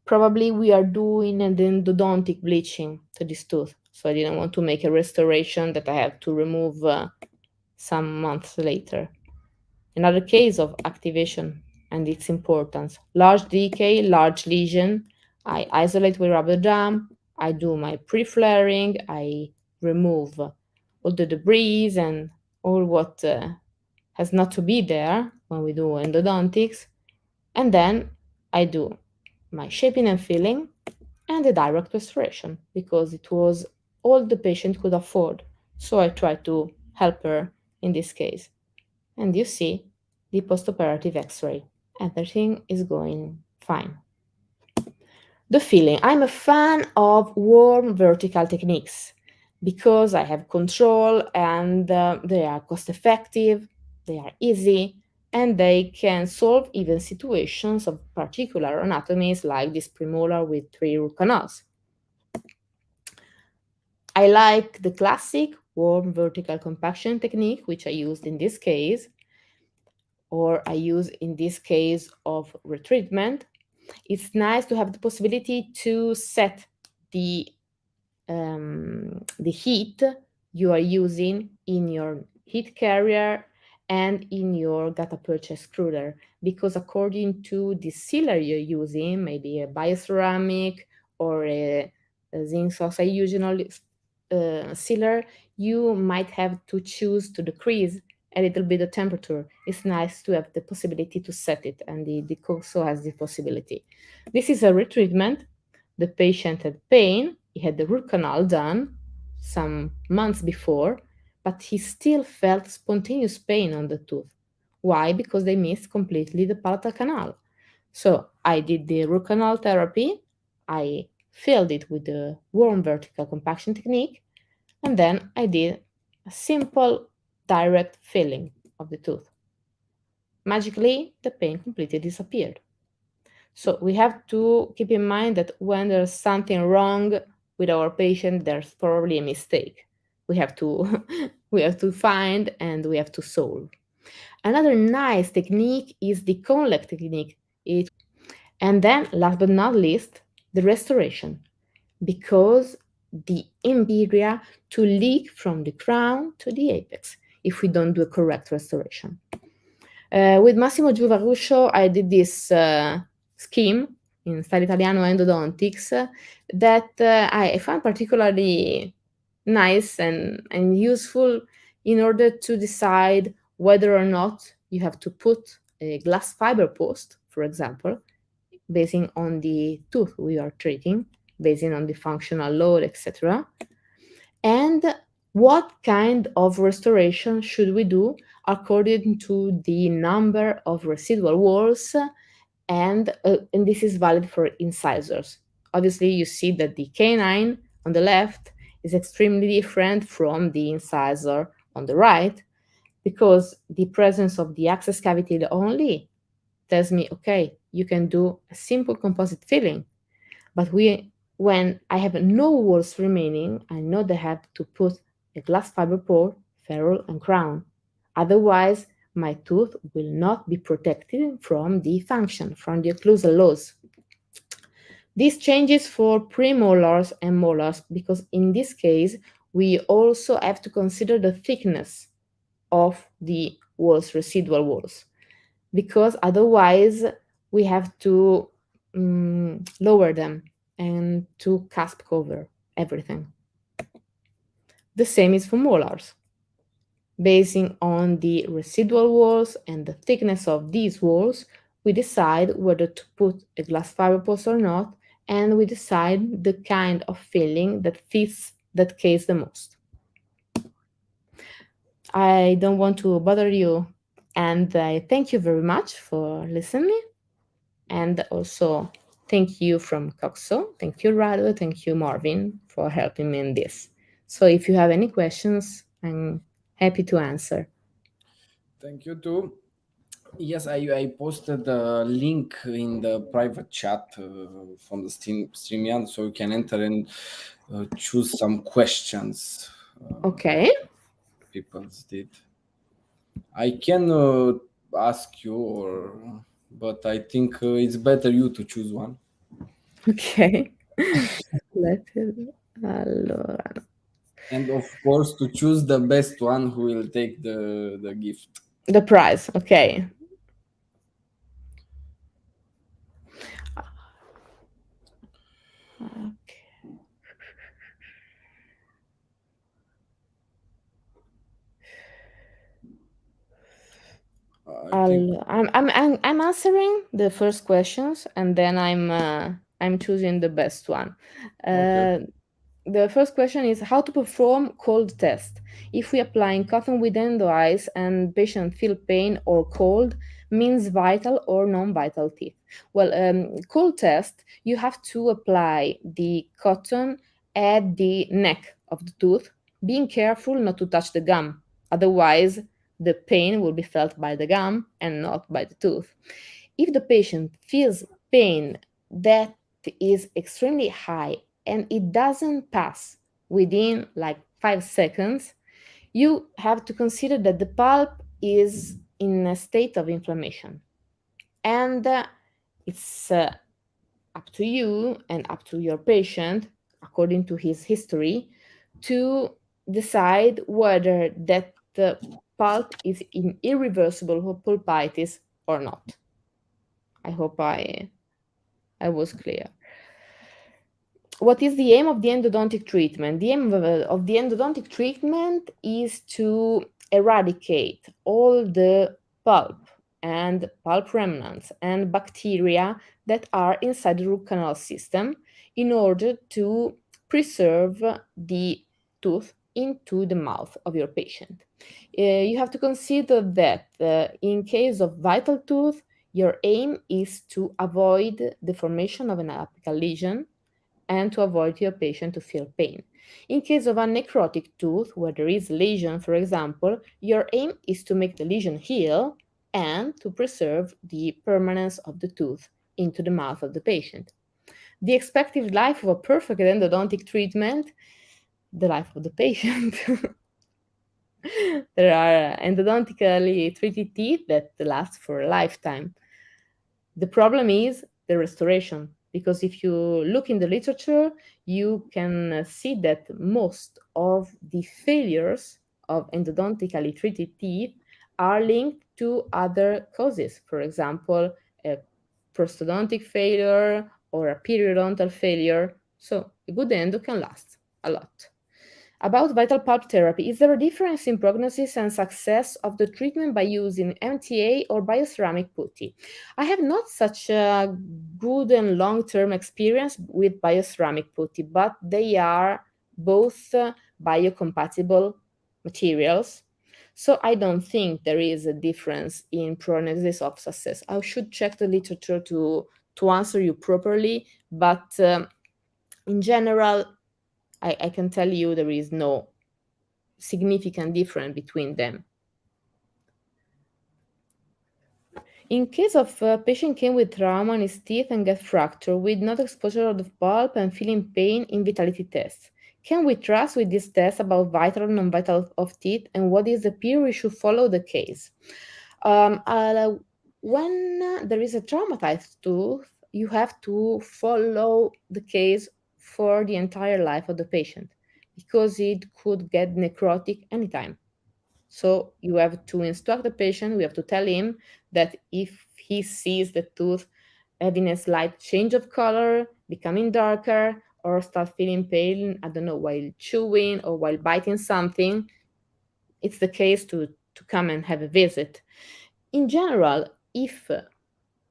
Speaker 2: probably we are doing an endodontic bleaching to this tooth. So I didn't want to make a restoration that I have to remove some months later. Another case of activation and its importance. Large decay, large lesion. I isolate with rubber dam. I do my pre-flaring. I remove all the debris and all what has not to be there when we do endodontics. And then I do my shaping and filling and the direct restoration because it was all the patient could afford. So I tried to help her in this case. And you see the postoperative x-ray. Everything is going fine. The filling. I'm a fan of warm vertical techniques because I have control and they are cost effective, they are easy, and they can solve even situations of particular anatomies like this premolar with 3 root canals. I like the classic warm vertical compaction technique, which I used in this case, or I use in this case of retreatment. It's nice to have the possibility to set the heat you are using in your heat carrier and in your gutta percha extruder, because according to the sealer you're using, maybe a bioceramic or a 𝐄𝐧𝐠𝐥𝐢𝐬𝐡 sealer, you might have to choose to decrease a little bit the temperature. It's nice to have the possibility to set it, and the COXO has the possibility. This is a retreatment. The patient had pain. He had the root canal done some months before, but he still felt spontaneous pain on the tooth. Why? Because they missed completely the palatal canal. So I did the root canal therapy. I filled it with the warm vertical compaction technique, and then I did a simple direct filling of the tooth. Magically, the pain completely disappeared. So we have to keep in mind that when there's something wrong with our patient, there's probably a mistake. We have to we have to find and we have to solve. Another nice technique is the cone-leg technique. And then, last but not least, the restoration, because the area to leak from the crown to the apex if we don't do a correct restoration. With Massimo Giuvaruscio, I did this scheme in Style Italiano Endodontics that I found particularly nice and useful in order to decide whether or not you have to put a glass fiber post, for example, basing on the tooth we are treating, basing on the functional load, etc. And what kind of restoration should we do according to the number of residual walls, and this is valid for incisors. Obviously, you see that the canine on the left is extremely different from the incisor on the right, because the presence of the access cavity only tells me, okay, you can do a simple composite filling. But when I have no walls remaining, I know that I have to put a glass fiber pore, ferrule, and crown. Otherwise, my tooth will not be protected from the function, from the occlusal loss. This changes for premolars and molars, because in this case, we also have to consider the thickness of the walls, residual walls, because otherwise we have to lower them and to cusp cover everything. The same is for molars. Basing on the residual walls and the thickness of these walls, we decide whether to put a glass fiber post or not, and we decide the kind of filling that fits that case the most. I don't want to bother you And I thank you very much for listening. And also thank you from COXO. Thank you, Rado. Thank you, Marvin, for helping me in this. So if you have any questions, I'm happy to answer.
Speaker 1: Thank you too. Yes, I posted a link in the private chat from the StreamYard, so you can enter and choose some questions.
Speaker 2: Okay.
Speaker 1: People did. I can ask you, or but I think it's better you to choose one.
Speaker 2: Okay. Let allora.
Speaker 1: And of course, to choose the best one who will take the gift.
Speaker 2: The price. Okay. Okay.
Speaker 1: I think
Speaker 2: I'm answering the first questions and then I'm choosing the best one.
Speaker 1: okay.
Speaker 2: Uh, the first question is how to perform cold test. If we applying cotton with endo eyes and patient feel pain or cold, means vital or non-vital teeth. Well, cold test, you have to apply the cotton at the neck of the tooth, being careful not to touch the gum. Otherwise, the pain will be felt by the gum and not by the tooth. If the patient feels pain that is extremely high and it doesn't pass within like 5 seconds, you have to consider that the pulp is in a state of inflammation. And it's up to you and up to your patient, according to his history, to decide whether that pulp is in irreversible pulpitis or not. I hope I was clear. What is the aim of the endodontic treatment? The aim of the endodontic treatment is to eradicate all the pulp and pulp remnants and bacteria that are inside the root canal system in order to preserve the tooth into the mouth of your patient. You have to consider that in case of vital tooth, your aim is to avoid the formation of an apical lesion and to avoid your patient to feel pain. In case of a necrotic tooth, where there is lesion, for example, your aim is to make the lesion heal and to preserve the permanence of the tooth into the mouth of the patient. The expected life of a perfect endodontic treatment, the life of the patient. There are endodontically treated teeth that last for a lifetime. The problem is the restoration, because if you look in the literature, you can see that most of the failures of endodontically treated teeth are linked to other causes. For example, a prosthodontic failure or a periodontal failure. So a good endo can last a lot. About vital pulp therapy, is there a difference in prognosis and success of the treatment by using MTA or bioceramic putty? I have not such a good and long-term experience with bioceramic putty, but they are both biocompatible materials. So I don't think there is a difference in prognosis of success. I should check the literature to answer you properly, but in general, I can tell you there is no significant difference between them. In case of a patient came with trauma on his teeth and get fracture with not exposure of the pulp and feeling pain in vitality tests, can we trust with this test about vital or non-vital of teeth, and what is the period we should follow the case? Um, uh, when there is a traumatized tooth, you have to follow the case for the entire life of the patient because it could get necrotic anytime. So you have to instruct the patient, we have to tell him that if he sees the tooth having a slight change of color, becoming darker, or start feeling pain, I don't know, while chewing or while biting something, it's the case to come and have a visit. In general, if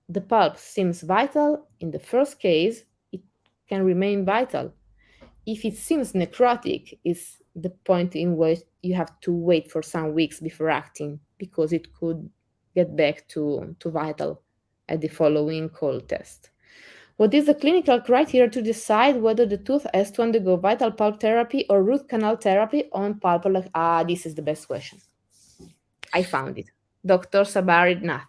Speaker 2: the pulp seems vital in the first case, it can remain vital. If it seems necrotic, is the point in which you have to wait for some weeks before acting because it could get back to vital at the following call test. What is the clinical criteria to decide whether the tooth has to undergo vital pulp therapy or root canal therapy on pulp? This is the best question. I found it. Dr. Sabari Nath.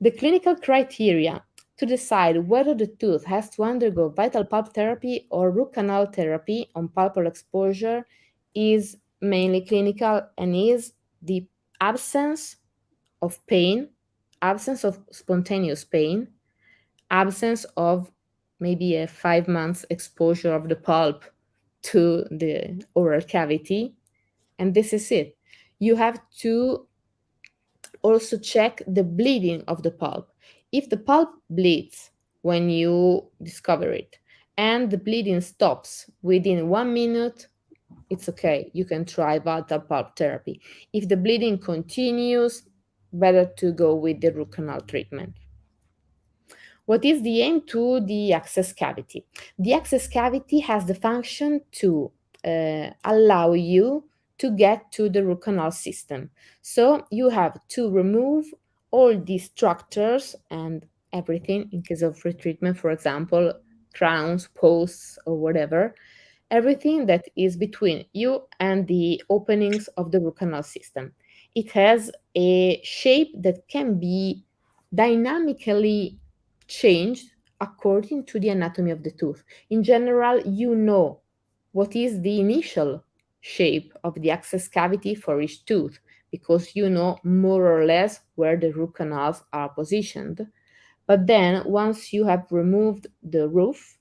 Speaker 2: The clinical criteria to decide whether the tooth has to undergo vital pulp therapy or root canal therapy on pulpal exposure is mainly clinical and is the absence of pain, absence of spontaneous pain, absence of maybe a 5 months exposure of the pulp to the oral cavity, and this is it. You have to also check the bleeding of the pulp. If the pulp bleeds when you discover it and the bleeding stops within 1 minute, it's okay. You can try vital pulp therapy. If the bleeding continues, better to go with the root canal treatment. What is the aim to the access cavity? The access cavity has the function to allow you to get to the root canal system. So you have to remove all these structures and everything in case of retreatment, for example, crowns, posts, or whatever, everything that is between you and the openings of the root canal system. It has a shape that can be dynamically changed according to the anatomy of the tooth. In general, you know what is the initial shape of the access cavity for each tooth because you know more or less where the root canals are positioned. But then, once you have removed the roof,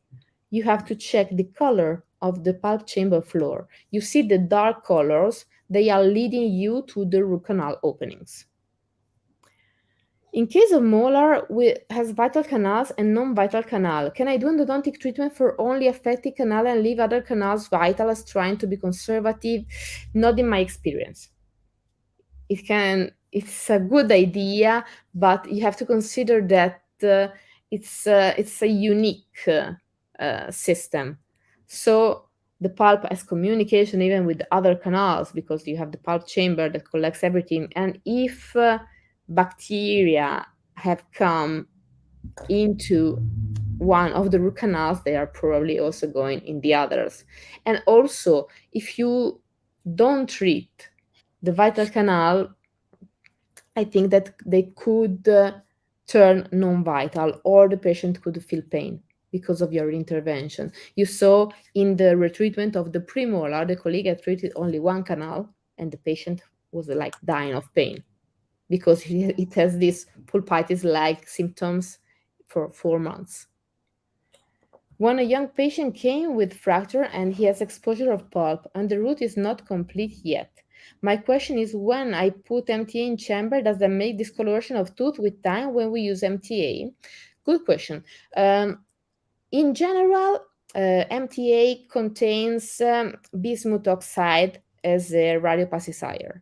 Speaker 2: you have to check the color of the pulp chamber floor. You see the dark colors, they are leading you to the root canal openings. In case of molar, we has vital canals and non-vital canal. Can I do endodontic treatment for only affected canal and leave other canals vital as trying to be conservative? Not in my experience. It's a good idea, but you have to consider that it's a unique system. So the pulp has communication even with other canals because you have the pulp chamber that collects everything. And if bacteria have come into one of the root canals, they are probably also going in the others. And also, if you don't treat the vital canal, I think that they could turn non-vital or the patient could feel pain because of your intervention. You saw in the retreatment of the premolar, the colleague had treated only one canal and the patient was like dying of pain because it has these pulpitis-like symptoms for 4 months. When a young patient came with fracture and he has exposure of pulp and the root is not complete yet, my question is, when I put MTA in chamber, does that make discoloration of tooth with time when we use MTA? Good question. In general, MTA contains bismuth oxide as a radiopacifier,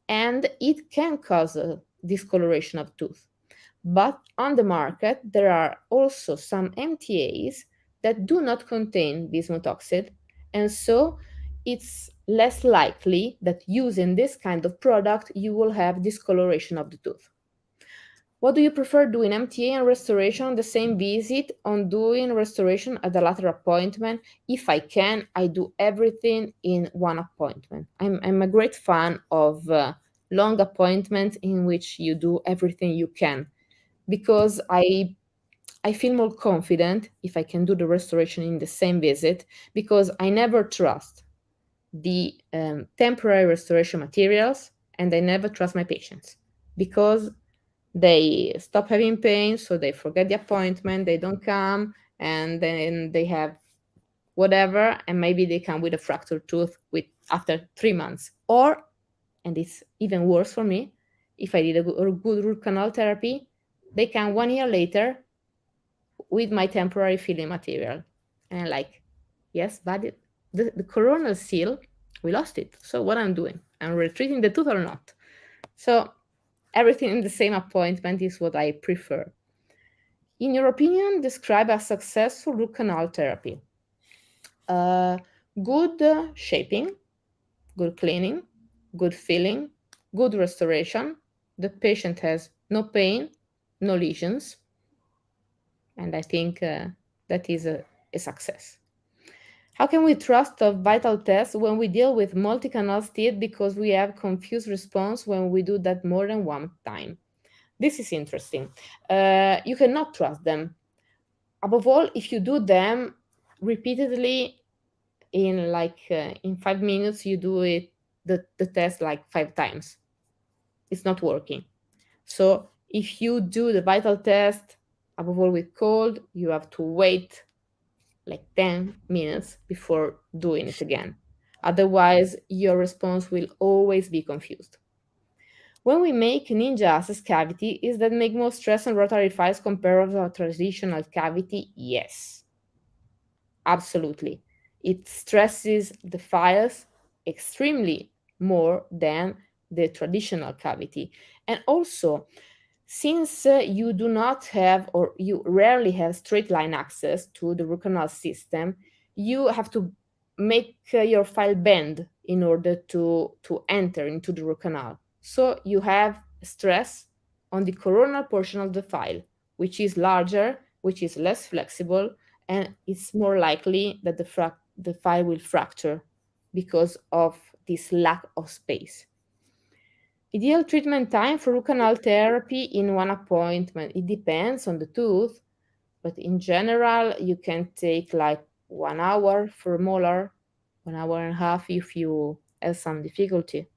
Speaker 2: and it can cause a discoloration of tooth. But on the market, there are also some MTAs that do not contain bismuth oxide, and so it's less likely that using this kind of product you will have discoloration of the tooth. What do you prefer, doing MTA and restoration on the same visit, on doing restoration at the latter appointment? If I can, I do everything in one appointment. I'm a great fan of long appointments in which you do everything you can, because I feel more confident if I can do the restoration in the same visit, because I never trust the temporary restoration materials and I never trust my patients because they stop having pain, so they forget the appointment, they don't come, and then they have whatever, and maybe they come with a fractured tooth after 3 months. Or, and it's even worse for me, if I did a good root canal therapy, they come 1 year later with my temporary filling material. And I'm like, yes, but the coronal seal, we lost it. So what I'm doing? I'm retreating the tooth or not? So everything in the same appointment is what I prefer. In your opinion, describe a successful root canal therapy. Good shaping, good cleaning, good filling, good restoration, The patient has no pain, no lesions, and I think that is a success. How can we trust a vital test when we deal with multi-canal teeth because we have confused response when we do that more than one time? This is interesting. You cannot trust them. Above all, if you do them repeatedly in 5 minutes, you do the test like 5 times. It's not working. So if you do the vital test, above all with cold, you have to wait like 10 minutes before doing it again. Otherwise, your response will always be confused. When we make ninja access cavity, is that make more stress on rotary files compared to a traditional cavity? Yes, absolutely. It stresses the files extremely more than the traditional cavity. And also, since you do not have or you rarely have straight line access to the root canal system, you have to make your file bend in order to enter into the root canal. So you have stress on the coronal portion of the file, which is larger, which is less flexible, and it's more likely that the file will fracture because of this lack of space. Ideal treatment time for root canal therapy in one appointment. It depends on the tooth, but in general, you can take like 1 hour for a molar, 1 hour and a half if you have some difficulty.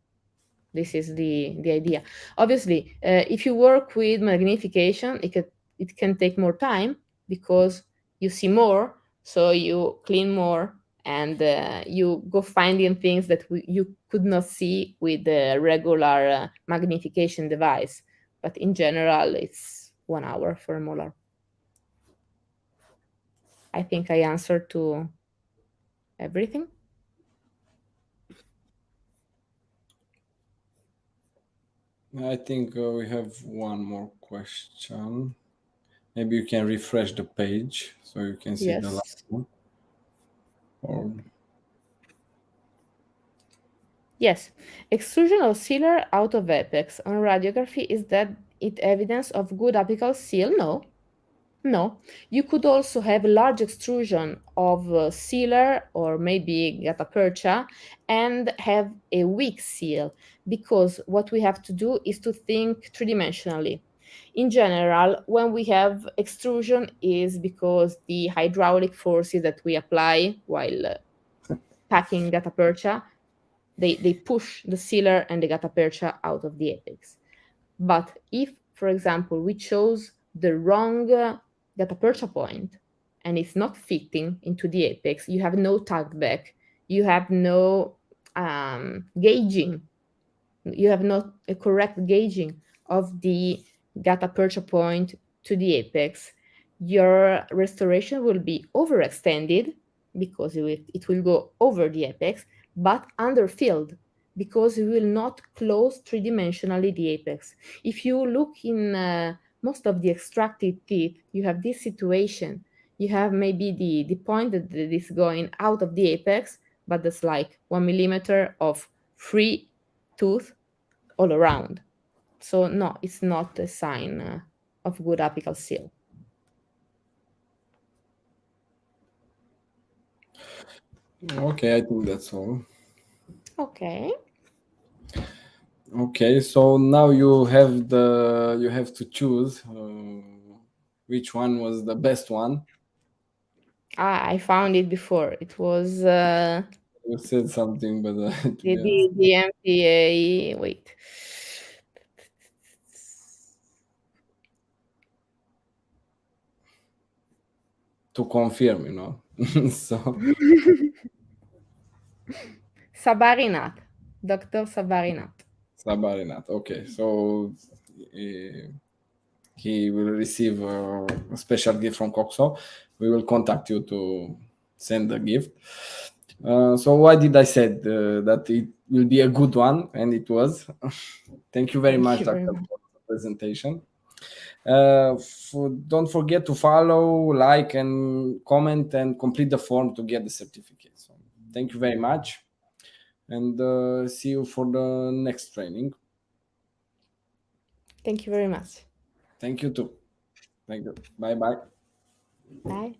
Speaker 2: This is the idea. Obviously, if you work with magnification, it can take more time because you see more, so you clean more, and you go finding things that you could not see with the regular magnification device. But in general, it's 1 hour for a molar. I think I answered to everything.
Speaker 1: I think we have one more question. Maybe you can refresh the page so you can see the last
Speaker 2: Yes.
Speaker 1: one. Or
Speaker 2: Yes, extrusion of sealer out of apex on radiography, is that it evidence of good apical seal? No, no. You could also have a large extrusion of sealer or maybe gatapercha and have a weak seal, because what we have to do is to think three-dimensionally. In general, when we have extrusion is because the hydraulic forces that we apply while packing gatapercha, they push the sealer and the gatapercha out of the apex. But if, for example, we chose the wrong gatapercha point and it's not fitting into the apex, you have no tugged back, you have no gauging, you have not a correct gauging of the gatapercha point to the apex, your restoration will be overextended because it will go over the apex, but underfilled because it will not close three-dimensionally the apex. If you look in most of the extracted teeth, you have this situation. You have maybe the point that is going out of the apex, but there's like 1 millimeter of free tooth all around. So no, it's not a sign of good apical seal.
Speaker 1: okay, I think that's all.
Speaker 2: Okay.
Speaker 1: Okay, so now you have to choose which one was the best one.
Speaker 2: I found it before. It was
Speaker 1: You said something, but to
Speaker 2: the,
Speaker 1: be honest,
Speaker 2: the MTA. Wait.
Speaker 1: to confirm, so
Speaker 2: Sabarinat. Dr. Sabarinat.
Speaker 1: Sabarinat. Okay, so uh, he will receive a special gift from COXO. We will contact you to send the gift. So why did I said that it will be a good one, and it was. Thank you very
Speaker 2: Thank
Speaker 1: much,
Speaker 2: you very
Speaker 1: Doctor,
Speaker 2: much.
Speaker 1: for the presentation. Don't forget to follow, like, and comment, and complete the form to get the certificate. So thank you very much, and see you for the next training.
Speaker 2: Thank you very much.
Speaker 1: Thank you too. Thank you. Bye bye.
Speaker 2: Bye.